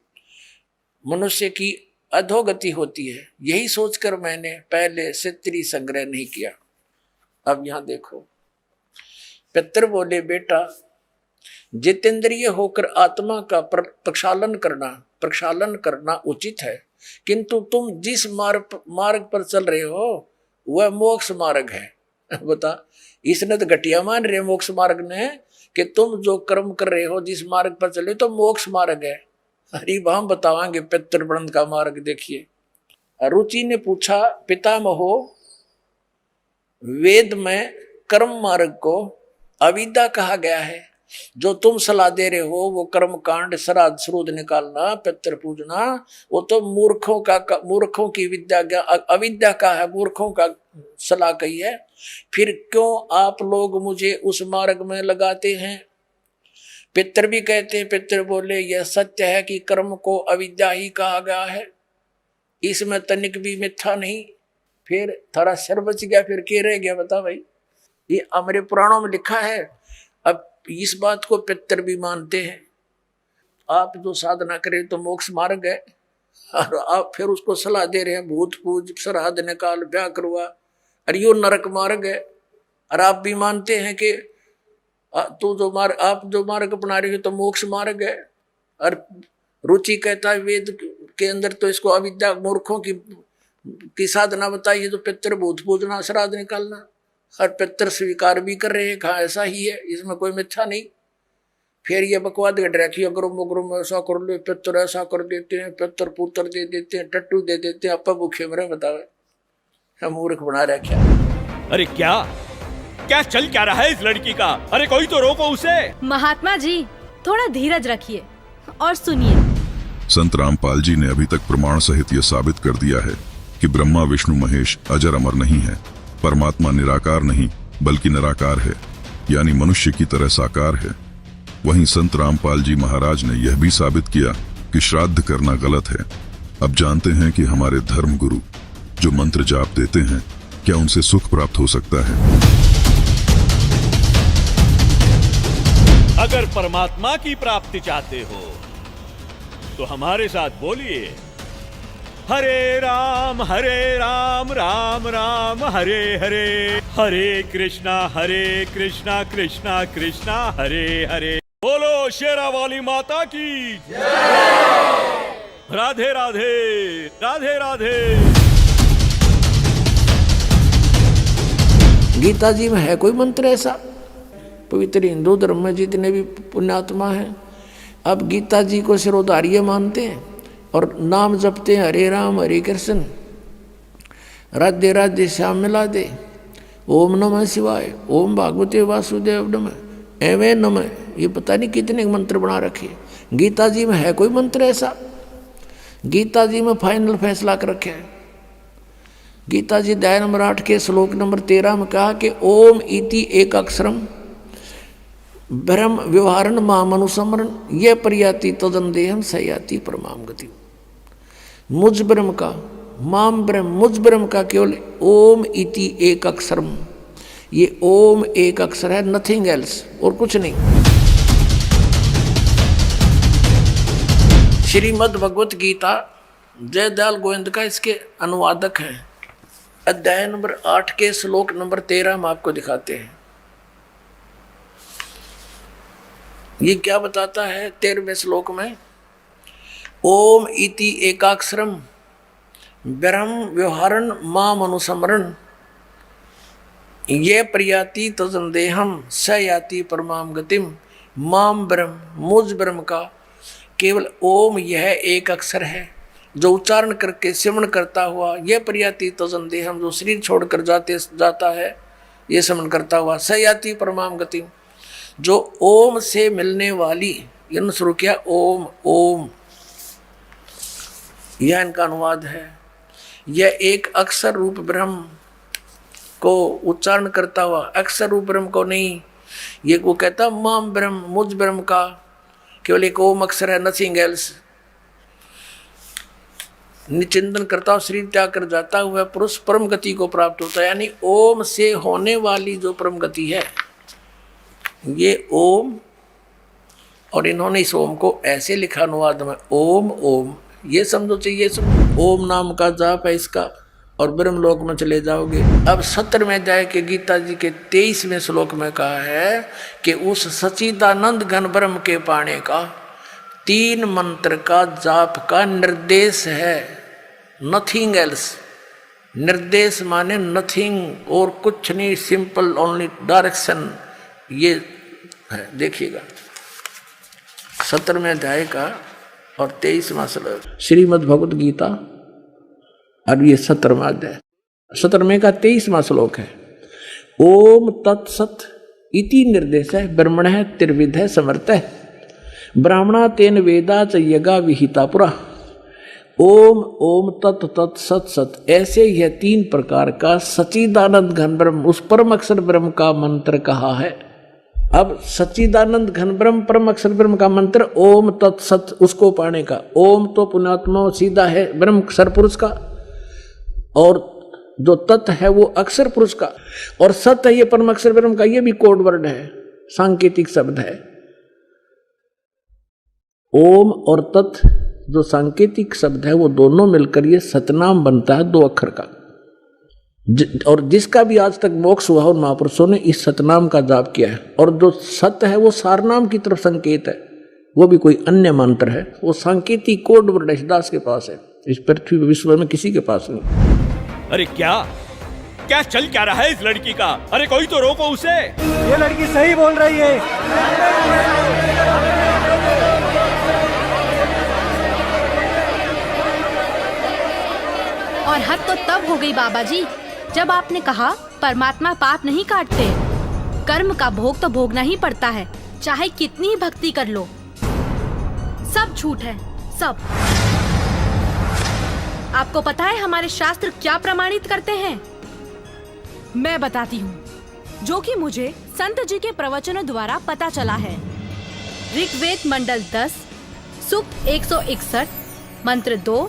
मनुष्य की अधोगति होती है। यही सोचकर मैंने पहले क्षत्रिय संग्रह नहीं किया। अब यहां देखो, पितर बोले, बेटा, जितेंद्रिय होकर आत्मा का प्रक्षालन करना उचित है, किंतु तुम जिस मार्ग पर चल रहे हो वह मोक्ष मार्ग है। बता, इसने तो घटिया मान रहे मोक्ष मार्ग ने कि तुम जो कर्म कर रहे हो, जिस मार्ग पर चले तो मोक्ष मार्ग है। अरे हम बतावांगे पितृवृंद का मार्ग। देखिए, रुचि ने पूछा, पितामहो, वेद में कर्म मार्ग को अविद्या कहा गया है। जो तुम सलाह दे रहे हो वो कर्म कांड, श्राद्ध श्रूद निकालना, पितृ पूजना, वो तो मूर्खों की विद्या, अविद्या का है, मूर्खों का सलाह कही है। फिर क्यों आप लोग मुझे उस मार्ग में लगाते हैं? पितृ भी कहते हैं। पितृ बोले, यह सत्य है कि कर्म को अविद्या ही कहा गया है, इसमें तनिक भी मिथ्या नहीं। फिर थोड़ा शर बच गया, फिर क्या रह गया बता भाई? ये हमारे पुराणों में लिखा है। अब इस बात को पितर भी मानते हैं। आप जो साधना करें तो मोक्ष मार्ग है, और आप फिर उसको सलाह दे रहे हैं भूत पूज, श्राद्ध निकाल, ब्याह करवा, अरे यो नरक मार्ग है। और आप भी मानते हैं कि आप जो मार्ग अपना रहे हो तो मोक्ष मार्ग है। और रुचि कहता है वेद के अंदर तो इसको अविद्या, मूर्खों की साधना बताई है, तो पितर भूत पूजना, श्राद्ध निकालना, और पितर स्वीकार भी कर रहे हैं, कहा ऐसा ही है, इसमें कोई मिथ्या नहीं। फिर ये बकवाद घट रखी, अग्रुम ऐसा कर लो, पितर ऐसा कर देते हैं, पितर पुत्र दे देते हैं, टट्टू दे देते हैं, अपा भूखे मरे। बतावे हम मूर्ख बना रखे। अरे क्या चल क्या रहा है इस लड़की का? अरे कोई तो रोको उसे। महात्मा जी, थोड़ा धीरज रखिए और सुनिए। संत रामपाल जी ने अभी तक प्रमाण सहित यह साबित कर दिया है कि ब्रह्मा विष्णु महेश अजर अमर नहीं है। परमात्मा निराकार नहीं बल्कि निराकार है, यानी मनुष्य की तरह साकार है। वहीं संत रामपाल जी महाराज ने यह भी साबित किया कि श्राद्ध करना गलत है। अब जानते हैं कि हमारे धर्म गुरु जो मंत्र जाप देते हैं, क्या उनसे सुख प्राप्त हो सकता है? अगर परमात्मा की प्राप्ति चाहते हो तो हमारे साथ बोलिए, हरे राम राम राम हरे हरे, हरे कृष्णा कृष्णा कृष्णा हरे हरे। बोलो शेरा वाली माता की राधे राधे राधे राधे। गीता जी में है कोई मंत्र ऐसा? पवित्र हिंदू धर्म में जितने भी पुण्यात्मा हैं अब गीता जी को सिरोधार्य मानते हैं और नाम जपते हैं, हरे राम हरे कृष्ण, राधे राधे श्याम मिला दे। ओम नमः शिवाय, ओम भागवते वासुदेव नमः, एवं नमः, ये पता नहीं कितने मंत्र बना रखे। गीता जी में है कोई मंत्र ऐसा? गीता जी में फाइनल फैसला कर रखे है। गीता जी अध्याय नंबर 8 के श्लोक नंबर 13 में कहा कि ओम इति एक अक्षरम ब्रह्म व्यवहारण माम अनुसमरण ये प्रयाति तदंदेहम सयाति परमाम गति। मुझ ब्रह्म का, माम ब्रह्म, मुझ ब्रह्म का केवल ओम इति एक अक्षरम, ये ओम एक अक्षर है, नथिंग एल्स, और कुछ नहीं। श्रीमद् भगवत गीता जयदयाल गोविंद का इसके अनुवादक हैं। अध्याय नंबर 8 के श्लोक नंबर 13 हम आपको दिखाते हैं। ये क्या बताता है 13वें श्लोक में? ओम इति एकाक्षरम ब्रह्म व्यवहारण माम अनुसमरण ये प्रयाति तजंदेहम स याति परमाम गतिम। माम ब्रह्म, मुझ ब्रह्म का केवल ओम यह एक अक्षर है जो उच्चारण करके श्रवण करता हुआ यह प्रयाति तजंदेहम जो शरीर छोड़कर जाता है ये श्रवण करता हुआ स याति परमाम गतिम जो ओम से मिलने वाली, यह शुरू किया ओम ओम, यह इनका अनुवाद है। यह एक अक्षर रूप ब्रह्म को उच्चारण करता हुआ, अक्षर रूप ब्रह्म को नहीं, ये वो कहता माम ब्रह्म, मुझ ब्रह्म का केवल एक ओम अक्षर है, नथिंग एल्स। निचिंतन करता हुआ शरीर त्याग कर जाता हुआ पुरुष परम गति को प्राप्त होता है। यानी ओम से होने वाली जो परम गति है ये ओम, और इन्होंने इस ओम को ऐसे लिखा अनुवाद में ओम ओम, ये समझो चाहिए सब ओम नाम का जाप है इसका, और ब्रह्मलोक में चले जाओगे। अब 17वें अध्याय के गीता जी के 23वें श्लोक में कहा है कि उस सच्चिदानंद घन ब्रह्म के पाने का 3 मंत्र का जाप का निर्देश है, नथिंग एल्स। निर्देश माने नथिंग और कुछ नहीं, सिंपल ओनली डायरेक्शन, ये है। देखिएगा 17वें अध्याय का और 23वां श्लोक श्रीमद् भगवत गीता, और ये 17वां अध्याय, 17वें का 23वां श्लोक है। ओम तत्सत इति निर्देश है ब्रह्मण है त्रिविध है समर्थ है ब्राह्मणा तेन वेदा च यज्ञा विहिता पुरा। ओम ओम तत् तत् सत सत, ऐसे यह 3 प्रकार का सच्चिदानंद घन ब्रह्म, उस परम अक्षर ब्रह्म का मंत्र कहा है। अब सच्चिदानंद घन ब्रह्म परम अक्षर ब्रह्म का मंत्र ओम तत् सत, उसको पाने का। ओम तो पुण्यात्मा सीधा है ब्रह्म अक्षर पुरुष का, और जो तत् है वो अक्षर पुरुष का, और सत है ये परम अक्षर ब्रह्म का। ये भी कोड वर्ड है, सांकेतिक शब्द है। ओम और तत् जो सांकेतिक शब्द है वो दोनों मिलकर ये सतनाम बनता है 2 अक्षर का। और जिसका भी आज तक मोक्ष हुआ उन महापुरुषों ने इस सतनाम का जाप किया है। और जो सत है वो सारनाम की तरफ संकेत है, वो भी कोई अन्य मंत्र है, वो सांकेतिक कोड वर्ड दास के पास है, इस पृथ्वी विश्व में किसी के पास नहीं। अरे क्या क्या चल क्या रहा है इस लड़की का? अरे कोई तो रोको उसे। ये लड़की सही बोल रही है। और हद तो तब हो गई बाबा जी जब आपने कहा परमात्मा पाप नहीं काटते, कर्म का भोग तो भोगना ही पड़ता है, चाहे कितनी ही भक्ति कर लो। सब झूठ है, सब। आपको पता है हमारे शास्त्र क्या प्रमाणित करते हैं? मैं बताती हूँ, जो कि मुझे संत जी के प्रवचनों द्वारा पता चला है। ऋग्वेद मंडल 10 सूक्त 161 मंत्र 2,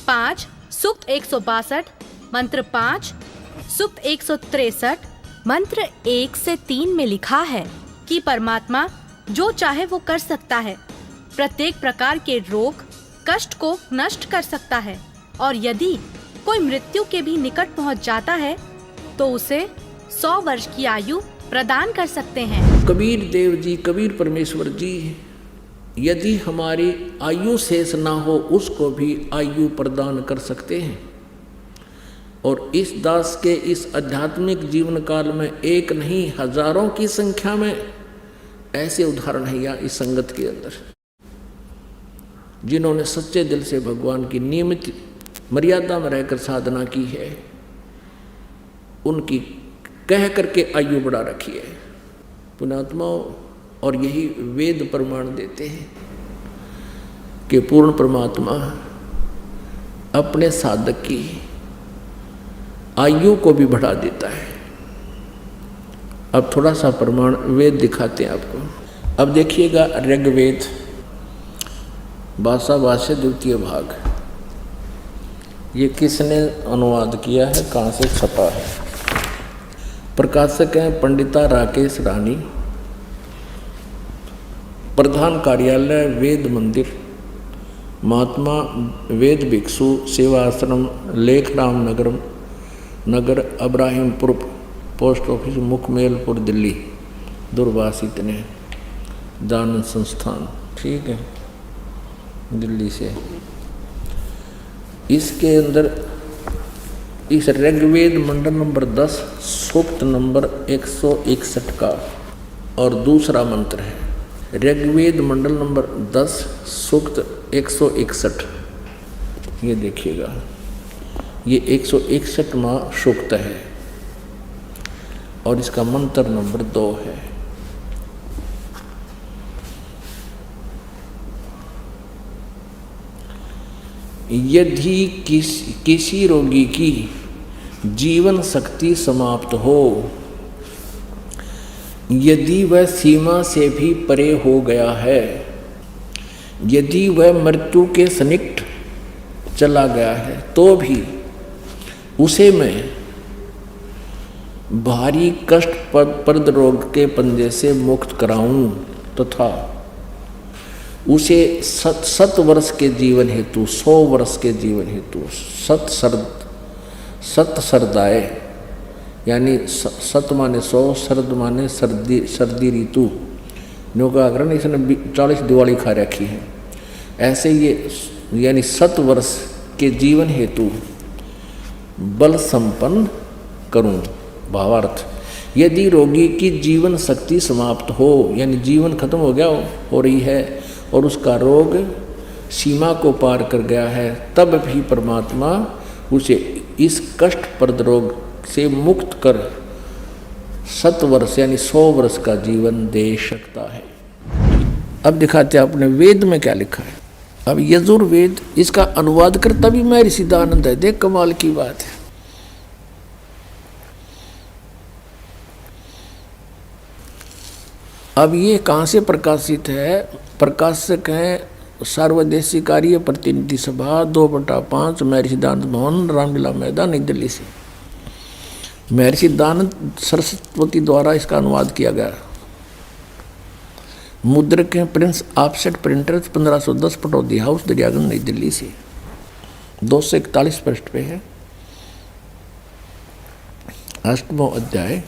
5 सूक्त 162 मंत्र 5 सूक्त 163 मंत्र 1 से 3 में लिखा है कि परमात्मा जो चाहे वो कर सकता है, प्रत्येक प्रकार के रोग कष्ट को नष्ट कर सकता है, और यदि कोई मृत्यु के भी निकट पहुंच जाता है तो उसे 100 वर्ष की आयु प्रदान कर सकते हैं। कबीर देव जी, कबीर परमेश्वर जी, यदि हमारी आयु शेष ना हो उसको भी आयु प्रदान कर सकते हैं। और इस दास के इस आध्यात्मिक जीवन काल में एक नहीं हजारों की संख्या में ऐसे उदाहरण है या इस संगत के अंदर, जिन्होंने सच्चे दिल से भगवान की नियमित मर्यादा में रहकर साधना की है। उनकी कह करके आयु बढ़ा रखी है पुण्यात्माओं। और यही वेद प्रमाण देते हैं कि पूर्ण परमात्मा अपने साधक की आयु को भी बढ़ा देता है। अब थोड़ा सा प्रमाण वेद दिखाते हैं आपको। अब देखिएगा ऋग्वेद भाषा भाष्य द्वितीय भाग, ये किसने अनुवाद किया है, कहाँ से छपा है? प्रकाशक हैं पंडिता राकेश रानी, प्रधान कार्यालय वेद मंदिर, महात्मा वेद भिक्षु सेवा आश्रम, लेखराम नगर अब्राहिमपुर, पोस्ट ऑफिस मुखमेलपुर, दिल्ली, दूरभाष इतने दान संस्थान, ठीक है, दिल्ली से। इसके अंदर इस ऋग्वेद मंडल नंबर 10 सूक्त नंबर 161 का और दूसरा मंत्र है। ऋग्वेद मंडल नंबर 10 सूक्त 161, ये देखिएगा, ये 161वां सूक्त है और इसका मंत्र नंबर 2 है। यदि किसी रोगी की जीवन शक्ति समाप्त हो, यदि वह सीमा से भी परे हो गया है, यदि वह मृत्यु के सन्निकट चला गया है, तो भी उसे मैं भारी कष्टप्रद रोग के पंजे से मुक्त कराऊं तथा उसे 7 वर्ष के जीवन हेतु 100 वर्ष के जीवन हेतु सत सरदाए, यानी 7 माने 100, शरद माने सर्दी ऋतु, नौकाग्रहण इसने 40 दिवाली खा रखी है। ऐसे ये यानी 7 वर्ष के जीवन हेतु बल संपन्न करूं। भावार्थ, यदि रोगी की जीवन शक्ति समाप्त हो, यानी जीवन खत्म हो गया हो रही है और उसका रोग सीमा को पार कर गया है, तब भी परमात्मा उसे इस कष्टप्रद रोग से मुक्त कर 7 वर्ष यानी 100 वर्ष का जीवन दे सकता है। अब दिखाते हैं आपने वेद में क्या लिखा है। अब यजुर्वेद, इसका अनुवाद करता भी महर्षि सिद्धानंद है। देख कमाल की बात है। अब ये कहाँ से प्रकाशित है? प्रकाशक हैं सर्वदेशी कार्य प्रतिनिधि सभा 2/5 महर्षि सिद्धानंद भवन, रामलीला मैदान, नई दिल्ली से। महर्षि सिद्धानंद सरस्वती द्वारा इसका अनुवाद किया गया। मुद्रक हैं Prince offset printers 1510 Pataudi house, Daryaganj, नई दिल्ली से। 241 पृष्ठ पे है। 8वां अध्याय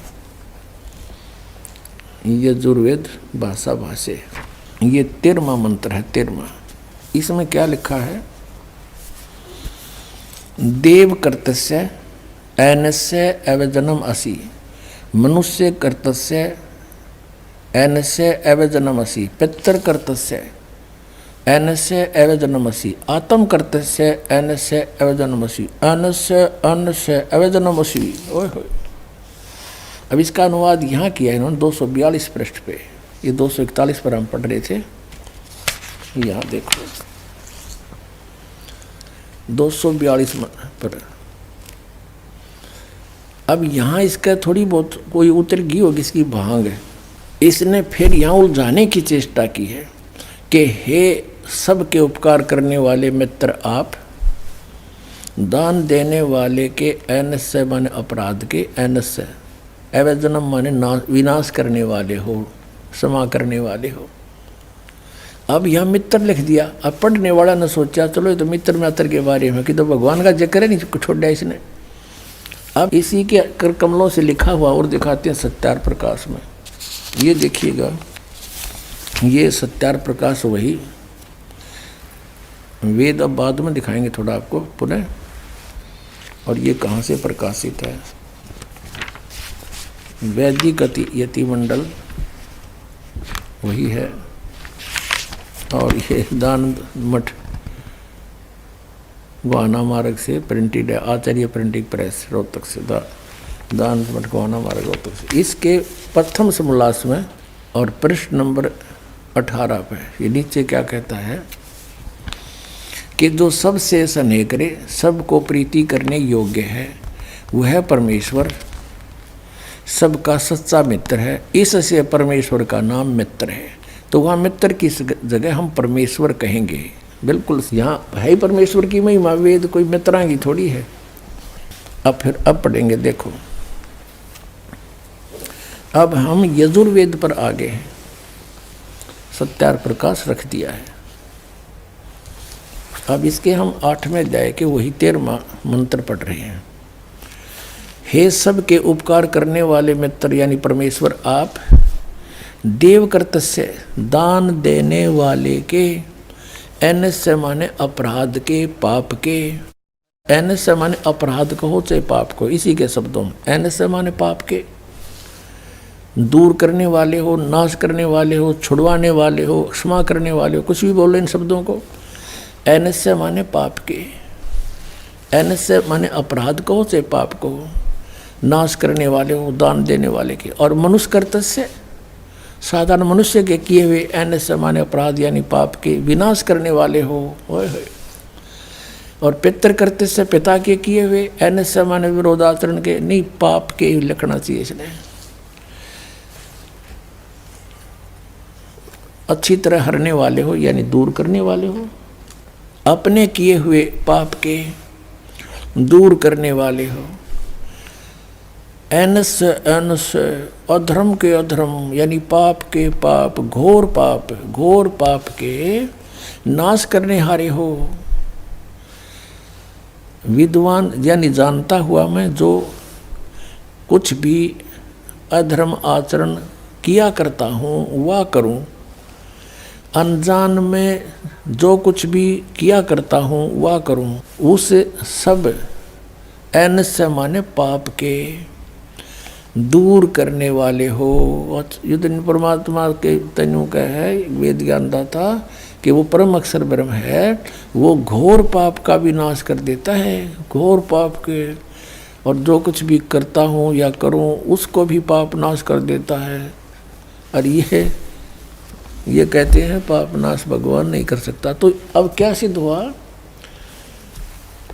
यजुर्वेद भाषा भाष्य, ये 13वां मंत्र है। 13वां, इसमें क्या लिखा है? देव कर्तस्य ऐनस्य एवजनम असि, मनुष्य कर्तस्य ऐनस्य एवजनम असि, पितर कर्तस्य ऐनस्य एवजनम असि, आत्म कर्तस्य ऐनस्य एवजनम असि, अन्नस्य एवजनम असि। ओए होए। अब इसका अनुवाद यहाँ किया है इन्होंने 242 पृष्ठ पे। ये 241 पर हम पढ़ रहे थे। यहाँ देखो 242 पर। अब यहाँ इसका थोड़ी बहुत कोई उतर गई होगी इसकी भांग है। इसने फिर यहाँ उलझाने की चेष्टा की है कि हे सबके उपकार करने वाले मित्र, आप दान देने वाले के ऐनस्य माने अपराध के, ऐनस्य एवजनम माने विनाश करने वाले हो, क्षमा करने वाले हो। अब यह मित्र लिख दिया। अब पढ़ने वाला ने सोचा चलो ये तो मित्र मित्र के बारे में, कि तो भगवान का जिक्र है नहीं छोड़ दिया इसने। अब इसी के कर कमलों से लिखा हुआ और दिखाते हैं सत्यार प्रकाश में। ये देखिएगा, ये सत्यार प्रकाश वही वेद, अब बाद में दिखाएंगे थोड़ा आपको पुनः। और ये कहाँ से प्रकाशित है? वैदिक यति मंडल वही है। और ये दान मठ गुहाना मार्ग से प्रिंटेड है, आचार्य प्रिंटिंग प्रेस रोहतक से। दान मटकोना मार्गो तो इसके प्रथम समोल्लास में और पृष्ठ नंबर 18 पे ये नीचे क्या कहता है कि जो सबसे स्नेह करे, सबको प्रीति करने योग्य है, वह परमेश्वर सबका सच्चा मित्र है। इससे परमेश्वर का नाम मित्र है। तो वहाँ मित्र की जगह हम परमेश्वर कहेंगे। बिल्कुल यहाँ है ही परमेश्वर की महिमा, वेद कोई मित्रा की थोड़ी है। अब पढ़ेंगे, देखो अब हम यजुर्वेद पर आ गए हैं। सत्यार प्रकाश रख दिया है। अब इसके हम 8वें अध्याय के वही 13वां मंत्र पढ़ रहे हैं। हे सब के उपकार करने वाले मित्र यानी परमेश्वर, आप देव कर्तस्य दान देने वाले के, एनस्य माने अपराध के, पाप के, एनस्य माने अपराध को हो चाहे पाप को, इसी के शब्दों में एनस्य माने पाप के, दूर करने वाले हो, नाश करने वाले हो, छुड़वाने वाले हो, क्षमा करने वाले हो, कुछ भी बोले इन शब्दों को। एनस्य माने पाप के, एनस्य माने अपराध को हो चाहे पाप को, नाश करने वाले हो, दान देने वाले के, और मनुष्य कर्तस्य साधारण मनुष्य के किए हुए, एनस्य माने अपराध यानी पाप के विनाश करने वाले हो। और पितृ कर्तस्य पिता के किए हुए, एनस्य माने विरोधाचरण के, नहीं पाप के लिखना चाहिए इसने। अच्छी तरह हरने वाले हो यानी दूर करने वाले हो, अपने किए हुए पाप के दूर करने वाले हो। एनस्य एनस्य अधर्म के अधर्म यानी पाप के पाप, घोर पाप के नाश करने हारे हो। विद्वान यानी जानता हुआ मैं जो कुछ भी अधर्म आचरण किया करता हूँ वह करूँ, अनजान में जो कुछ भी किया करता हूँ वह करूँ, उस सब एनस्य माने पाप के दूर करने वाले हो। युद्ध परमात्मा के तनु का है वेद ज्ञानता था कि वो परम अक्षर ब्रह्म है, वो घोर पाप का भी नाश कर देता है, घोर पाप के, और जो कुछ भी करता हूँ या करूँ उसको भी पाप नाश कर देता है। और ये कहते हैं पाप नाश भगवान नहीं कर सकता। तो अब क्या सिद्ध हुआ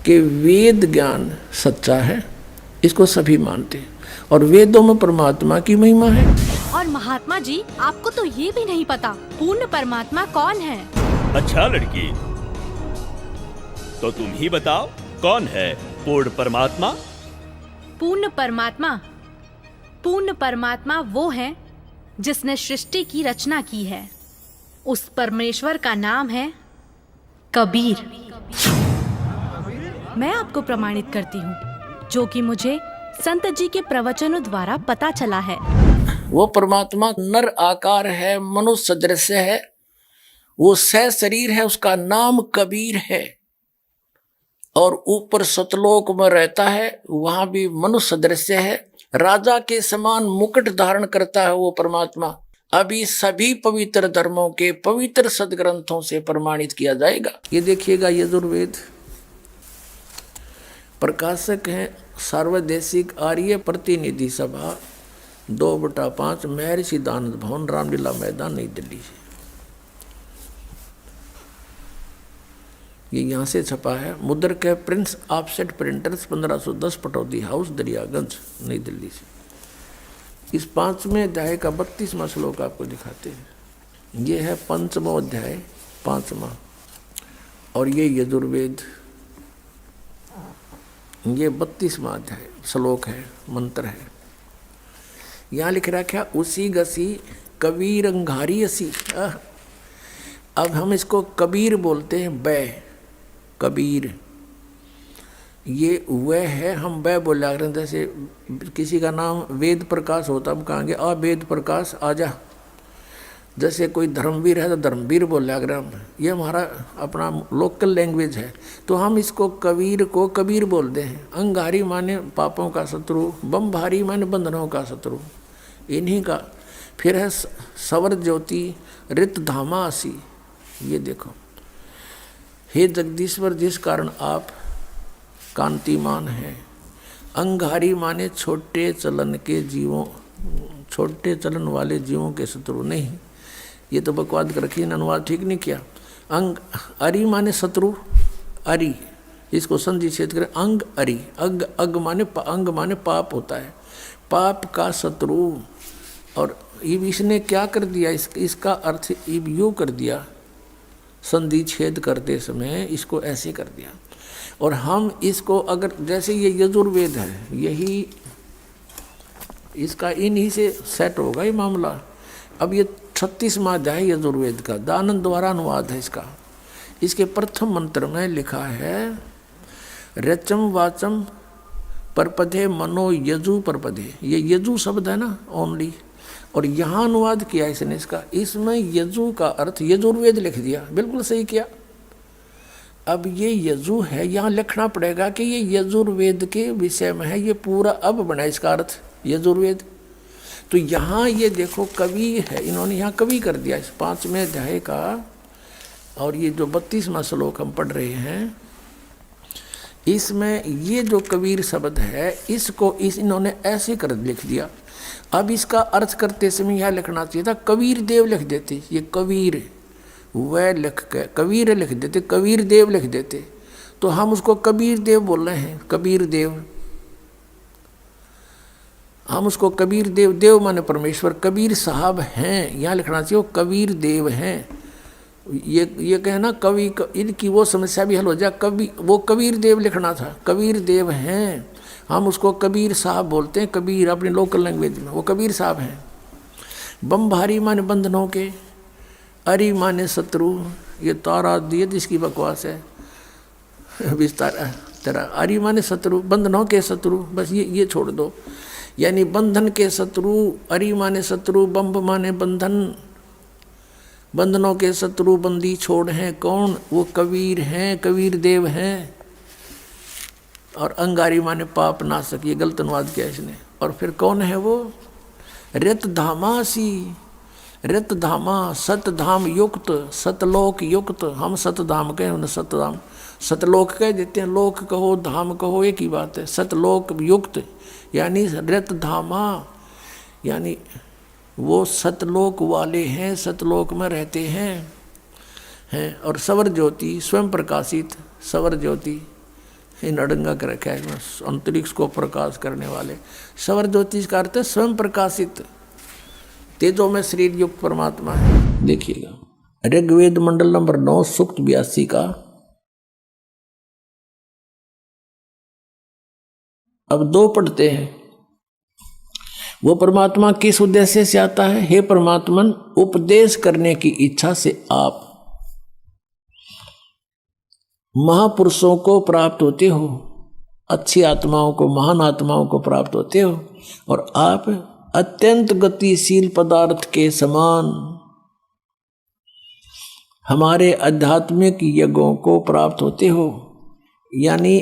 कि वेद ज्ञान सच्चा है, इसको सभी मानते हैं, और वेदों में परमात्मा की महिमा है। और महात्मा जी, आपको तो ये भी नहीं पता पूर्ण परमात्मा कौन है। अच्छा लड़की, तो तुम ही बताओ कौन है पूर्ण परमात्मा? पूर्ण परमात्मा वो है जिसने सृष्टि की रचना की है। उस परमेश्वर का नाम है कबीर। मैं आपको प्रमाणित करती हूँ, जो कि मुझे संत जी के प्रवचनों द्वारा पता चला है। वो परमात्मा नर आकार है, मनुष्य सदृश है, वो सह शरीर है, उसका नाम कबीर है। और ऊपर सतलोक में रहता है, वहां भी मनुष्य सदृश है, राजा के समान मुकुट धारण करता है वो परमात्मा। अभी सभी पवित्र धर्मों के पवित्र सदग्रंथों से प्रमाणित किया जाएगा। ये देखिएगा, यजुर्वेद प्रकाशक है सार्वदेशिक आर्य प्रतिनिधि सभा 2/5 महर्षि दानंद भवन, रामलीला मैदान, नई दिल्ली से। ये यहाँ से छपा है। मुद्रक है Prince offset printers 1510 Pataudi house, Daryaganj, नई दिल्ली से। इस 5वें अध्याय का 32वां श्लोक आपको दिखाते हैं। ये है 5वां अध्याय 5वां, और ये यजुर्वेद, ये 32वां अध्याय श्लोक है, मंत्र है। यहाँ लिख रखा उसी गसी कबीर अंगारी असी। अब हम इसको कबीर बोलते हैं, बै कबीर, ये वह है, हम वह बोला करें। जैसे किसी का नाम वेद प्रकाश होता, हम कहेंगे आ वेद प्रकाश आजा। जैसे कोई धर्मवीर है तो धर्मवीर बोला करें हम, ये हमारा अपना लोकल लैंग्वेज है। तो हम इसको कबीर को कबीर बोलते हैं। अंगारी माने पापों का शत्रु, बमभारी माने बंधनों का शत्रु, इन्हीं का। फिर है सवर ज्योति रित धामा आसी। ये देखो, हे जगदीश्वर, जिस कारण आप कांतिमान हैं, अंगारी माने छोटे चलन के जीवों, छोटे चलन वाले जीवों के शत्रु नहीं, ये तो बकवाद कर रखी, अनुवाद ठीक नहीं किया। अंग अरि माने शत्रु, अरि इसको संधि छेद करें, अंग अरि, अग अग माने अंग माने पाप होता है, पाप का शत्रु। और इसने क्या कर दिया, इसका अर्थ यूँ कर दिया, संधि छेद करते समय इसको ऐसे कर दिया। और हम इसको अगर जैसे ये यजुर्वेद है, यही इसका इन्हीं से सेट होगा ये मामला। अब ये 36वां अध्याय यजुर्वेद का दानंद द्वारा अनुवाद है इसका। इसके प्रथम मंत्र में लिखा है रचम वाचम परपदे मनो यजु परपदे, ये यजु शब्द है ना ओनली, और यहाँ अनुवाद किया इसने इसका, इसमें यजु का अर्थ यजुर्वेद लिख दिया, बिल्कुल सही किया। अब ये यजु है, यहाँ लिखना पड़ेगा कि ये यजुर्वेद के विषय में है, ये पूरा अब बना इसका अर्थ यजुर्वेद। तो यहाँ ये देखो कवि है, इन्होंने यहाँ कवि कर दिया इस 5वें अध्याय का। और ये जो 32वां श्लोक हम पढ़ रहे हैं, इसमें ये जो कबीर शब्द है इसको इन्होंने ऐसे कर लिख दिया। अब इसका अर्थ करते समय यह लिखना चाहिए था कबीर देव लिख देते, ये कबीर वह लिख के कबीर लिख देते, कबीर देव लिख देते, तो हम उसको कबीर देव बोल रहे हैं, कबीर देव, हम उसको कबीर देव, देव माने परमेश्वर, कबीर साहब हैं, यहाँ लिखना चाहिए वो कबीर देव हैं। ये कहना कवि इनकी वो समस्या भी हल हो जाए, कवि वो कबीर देव लिखना था, कबीर देव हैं, हम उसको कबीर साहब बोलते हैं, कबीर अपनी लोकल लैंग्वेज में, वो कबीर साहब हैं। बमभारी माने बंधनों के, अरि माने शत्रु, ये तारा दिए जिसकी बकवास है विस्तार तेरा, अरि माने शत्रु, बंधनों के शत्रु, बस ये छोड़ दो, यानी बंधन के शत्रु, अरि माने शत्रु, बम्ब माने बंधन, बंधनों के शत्रु बंदी छोड़ हैं कौन, वो कबीर हैं, कबीर देव हैं। और अंगारी माने पाप नाशक, ये गलत अनुवाद किया इसने। और फिर कौन है वो, रत धामासी, रत धामा, सतधाम युक्त, सतलोक युक्त, हम सतधाम कहें उन्हें सतधाम, सतलोक कह देते हैं, लोक कहो धाम कहो एक ही बात है, सतलोक युक्त यानी रत धामा, यानी वो सतलोक वाले हैं, सतलोक में रहते हैं। और सवर ज्योति स्वयं प्रकाशित, सवर ज्योति इन अड़ंगा कर रखा है, अंतरिक्ष को प्रकाश करने वाले, सवर ज्योति का अर्थ है स्वयं प्रकाशित, तेजो में शरीर युक्त परमात्मा है। देखिएगा ऋग्वेद मंडल नंबर 9 सूक्त 82 का। अब 2 पढ़ते हैं। वो परमात्मा किस उद्देश्य से आता है, हे परमात्मन उपदेश करने की इच्छा से आप महापुरुषों को प्राप्त होते हो, अच्छी आत्माओं को, महान आत्माओं को प्राप्त होते हो, और आप अत्यंत गतिशील पदार्थ के समान हमारे आध्यात्मिक यज्ञों को प्राप्त होते हो, यानी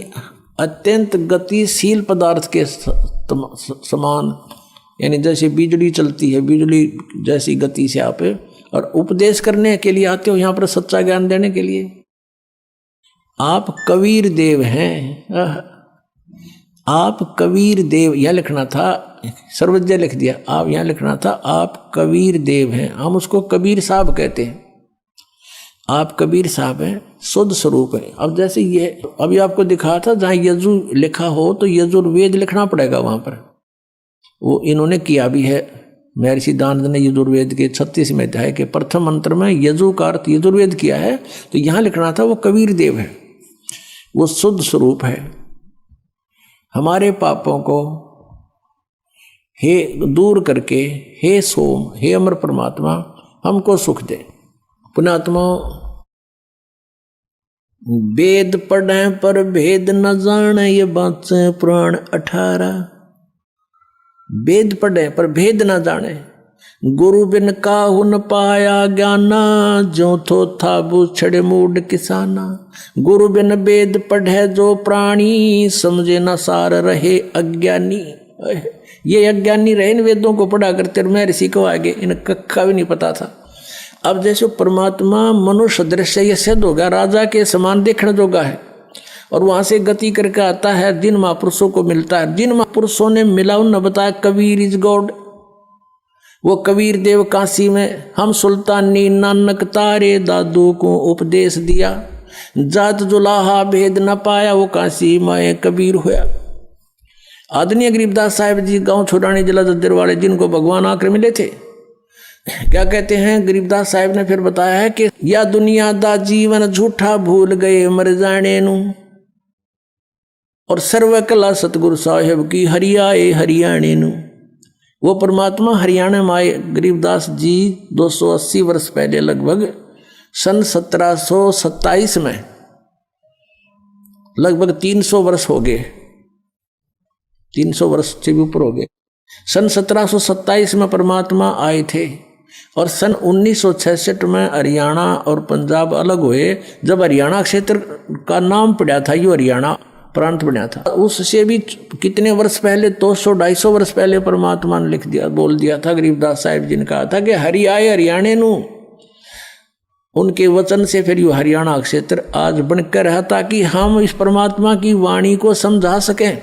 अत्यंत गतिशील पदार्थ के समान, यानी जैसे बिजली चलती है, बिजली जैसी गति से आप, और उपदेश करने के लिए आते हो यहाँ पर सच्चा ज्ञान देने के लिए। आप कबीर देव हैं, आप कबीर देव, यह लिखना था, सर्वज्ञ लिख दिया, आप यहाँ लिखना था आप कबीर देव हैं, हम उसको कबीर साहब कहते हैं, आप कबीर साहब हैं, शुद्ध स्वरूप है। अब जैसे ये अभी आपको दिखा था, जहाँ यजु लिखा हो तो यजुर्वेद लिखना पड़ेगा वहाँ पर, वो इन्होंने किया भी है। महर्षि दानंद ने यजुर्वेद के 36वें अध्याय के प्रथम मंत्र में यजु का अर्थ यजुर्वेद किया है, तो यहाँ लिखना था वो कबीर देव है, वो शुद्ध स्वरूप है। हमारे पापों को हे दूर करके, हे सोम, हे अमर परमात्मा हमको सुख दे। पुण्यात्मा वेद पढ़े पर भेद न जाने, ये बात से पुराण 18। वेद पढ़े पर भेद न जाने, गुरु बिन काहू न पाया ज्ञाना, जो थो था बूछड़े मूड किसाना। गुरु बिन वेद पढ़े जो प्राणी, समझे न सार रहे अज्ञानी। ये अज्ञानी रहे इन वेदों को पढ़ा करते, मैं ऋषि को आगे इन कक्का भी नहीं पता था। अब जैसे परमात्मा मनुष्य दृश्य ये सिद्ध हो गया, राजा के समान देखने जोगा है, और वहां से गति करके आता है, जिन महापुरुषों को मिलता है। जिन महापुरुषों ने मिला उन्होंने बताया कबीर इज गॉड। वो कबीर देव काशी में हम सुल्तानी नानक तारे दादू को उपदेश दिया, जात जुलाहा भेद न पाया, वो काशी माए कबीर होया। आदरणीय गरीबदास साहिब जी गांव छोड़ाने जिला दद्दर वाले, जिनको भगवान आकर मिले थे, क्या कहते हैं गरीबदास साहिब ने फिर बताया है कि या दुनिया दा जीवन झूठा भूल गए मर जाने नू, और सर्व कला सतगुरु साहिब की हरियाए हरियाणे नू। वो परमात्मा हरियाणा में आए गरीबदास जी 280 वर्ष पहले, लगभग सन 1727 में, लगभग 300 वर्ष हो गए, 300 वर्ष से भी ऊपर हो गए। सन 1727 में परमात्मा आए थे और सन 1966 में हरियाणा और पंजाब अलग हुए। जब हरियाणा क्षेत्र का नाम पड़ा था, यो हरियाणा प्रांत बना था, उससे भी कितने वर्ष पहले, 200-250 वर्ष पहले परमात्मा ने लिख दिया, बोल दिया था। गरीबदास साहिब जी ने कहा था कि हरि आए हरियाणे नू। उनके वचन से फिर यो हरियाणा क्षेत्र आज बनकर रहा, ताकि हम इस परमात्मा की वाणी को समझा सकें।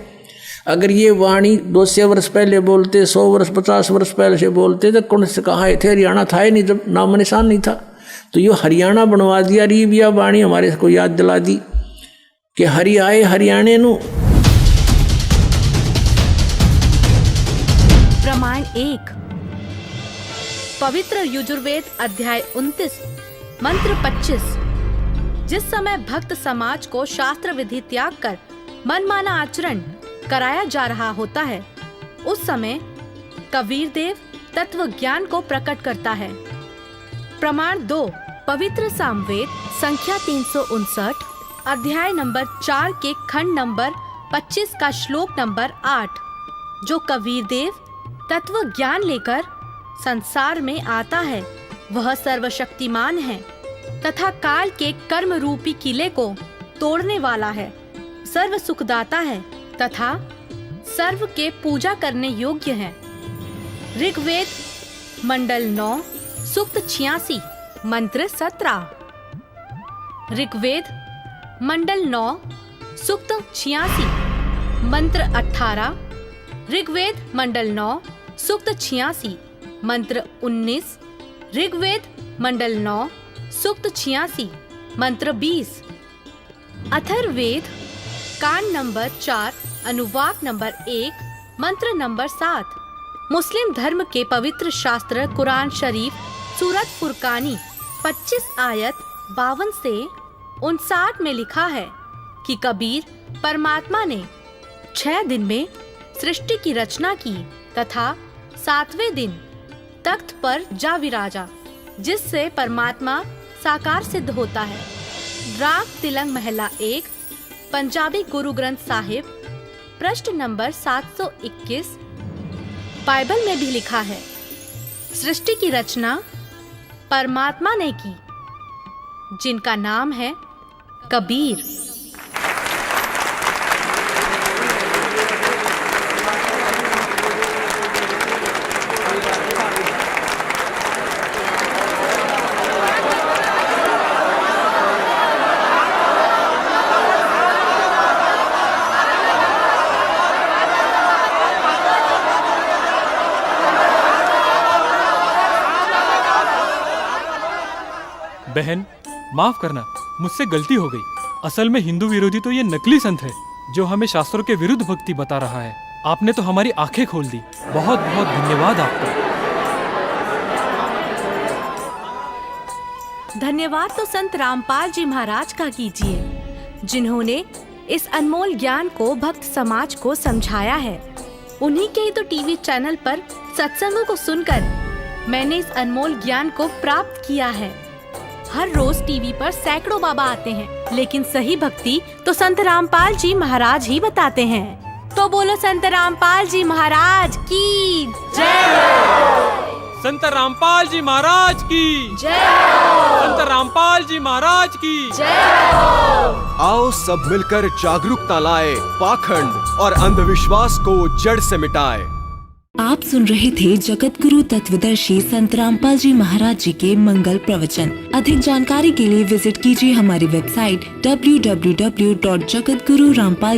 अगर ये वाणी 200 वर्ष पहले बोलते, 100 वर्ष 50 वर्ष पहले से बोलते, तो कौन से कहाँ थे? हरियाणा था ही नहीं, जब नाम निशान नहीं था। तो ये हरियाणा बनवा दिया, रीबिया वाणी हमारे को याद दिला दी कि हरि आए हरियाणे नू। प्रमाण 1। पवित्र यजुर्वेद अध्याय 29 मंत्र 25। जिस समय भक्त समाज को शास्त्र विधि त्याग कर मनमाना आचरण कराया जा रहा होता है, उस समय कबीर देव तत्व ज्ञान को प्रकट करता है। प्रमाण 2। पवित्र सामवेद संख्या 359 अध्याय नंबर 4 के खंड नंबर 25 का श्लोक नंबर 8, जो कबीर देव तत्व ज्ञान लेकर संसार में आता है, वह सर्वशक्तिमान है तथा काल के कर्म रूपी किले को तोड़ने वाला है, सर्व सुखदाता है तथा सर्व के पूजा करने योग्य है। ऋग्वेद मंडल 9 सूक्त 86 मंत्र 17। ऋग्वेद मंडल 9 सूक्त 86 मंत्र 18। ऋग्वेद मंडल 9 सूक्त 86 मंत्र 19। ऋग्वेद मंडल 9 सूक्त 86 मंत्र 20। अथर्ववेद कांड नंबर 4 अनुवाक नंबर 1 मंत्र नंबर 7। मुस्लिम धर्म के पवित्र शास्त्र कुरान शरीफ सूरत फुरकानी 25 आयत 52 से 59 में लिखा है कि कबीर परमात्मा ने 6 दिन में सृष्टि की रचना की तथा 7वें दिन तख्त पर जा विराजा, जिससे परमात्मा साकार सिद्ध होता है। राग तिलंग महला 1 पंजाबी गुरु ग्रंथ साहिब पृष्ठ नंबर 721। बाइबल में भी लिखा है, सृष्टि की रचना परमात्मा ने की, जिनका नाम है कबीर। बहन माफ करना, मुझसे गलती हो गई। असल में हिंदू विरोधी तो ये नकली संत है जो हमें शास्त्रों के विरुद्ध भक्ति बता रहा है। आपने तो हमारी आंखें खोल दी। बहुत बहुत धन्यवाद आपका। धन्यवाद तो संत रामपाल जी महाराज का कीजिए, जिन्होंने इस अनमोल ज्ञान को भक्त समाज को समझाया है। उन्हीं के ही तो टीवी चैनल पर सत्संगों को सुनकर मैंने इस अनमोल ज्ञान को प्राप्त किया है। हर रोज टीवी पर सैकड़ों बाबा आते हैं, लेकिन सही भक्ति तो संत रामपाल जी महाराज ही बताते हैं। तो बोलो संत रामपाल जी महाराज की जय। संत रामपाल जी महाराज की जय। संत रामपाल जी महाराज की जय। आओ सब मिलकर जागरूकता लाए, पाखंड और अंधविश्वास को जड़ से मिटाए। आप सुन रहे थे जगत गुरु तत्वदर्शी संत रामपाल जी महाराज जी के मंगल प्रवचन। अधिक जानकारी के लिए विजिट कीजिए हमारी वेबसाइट www.jagatgururampal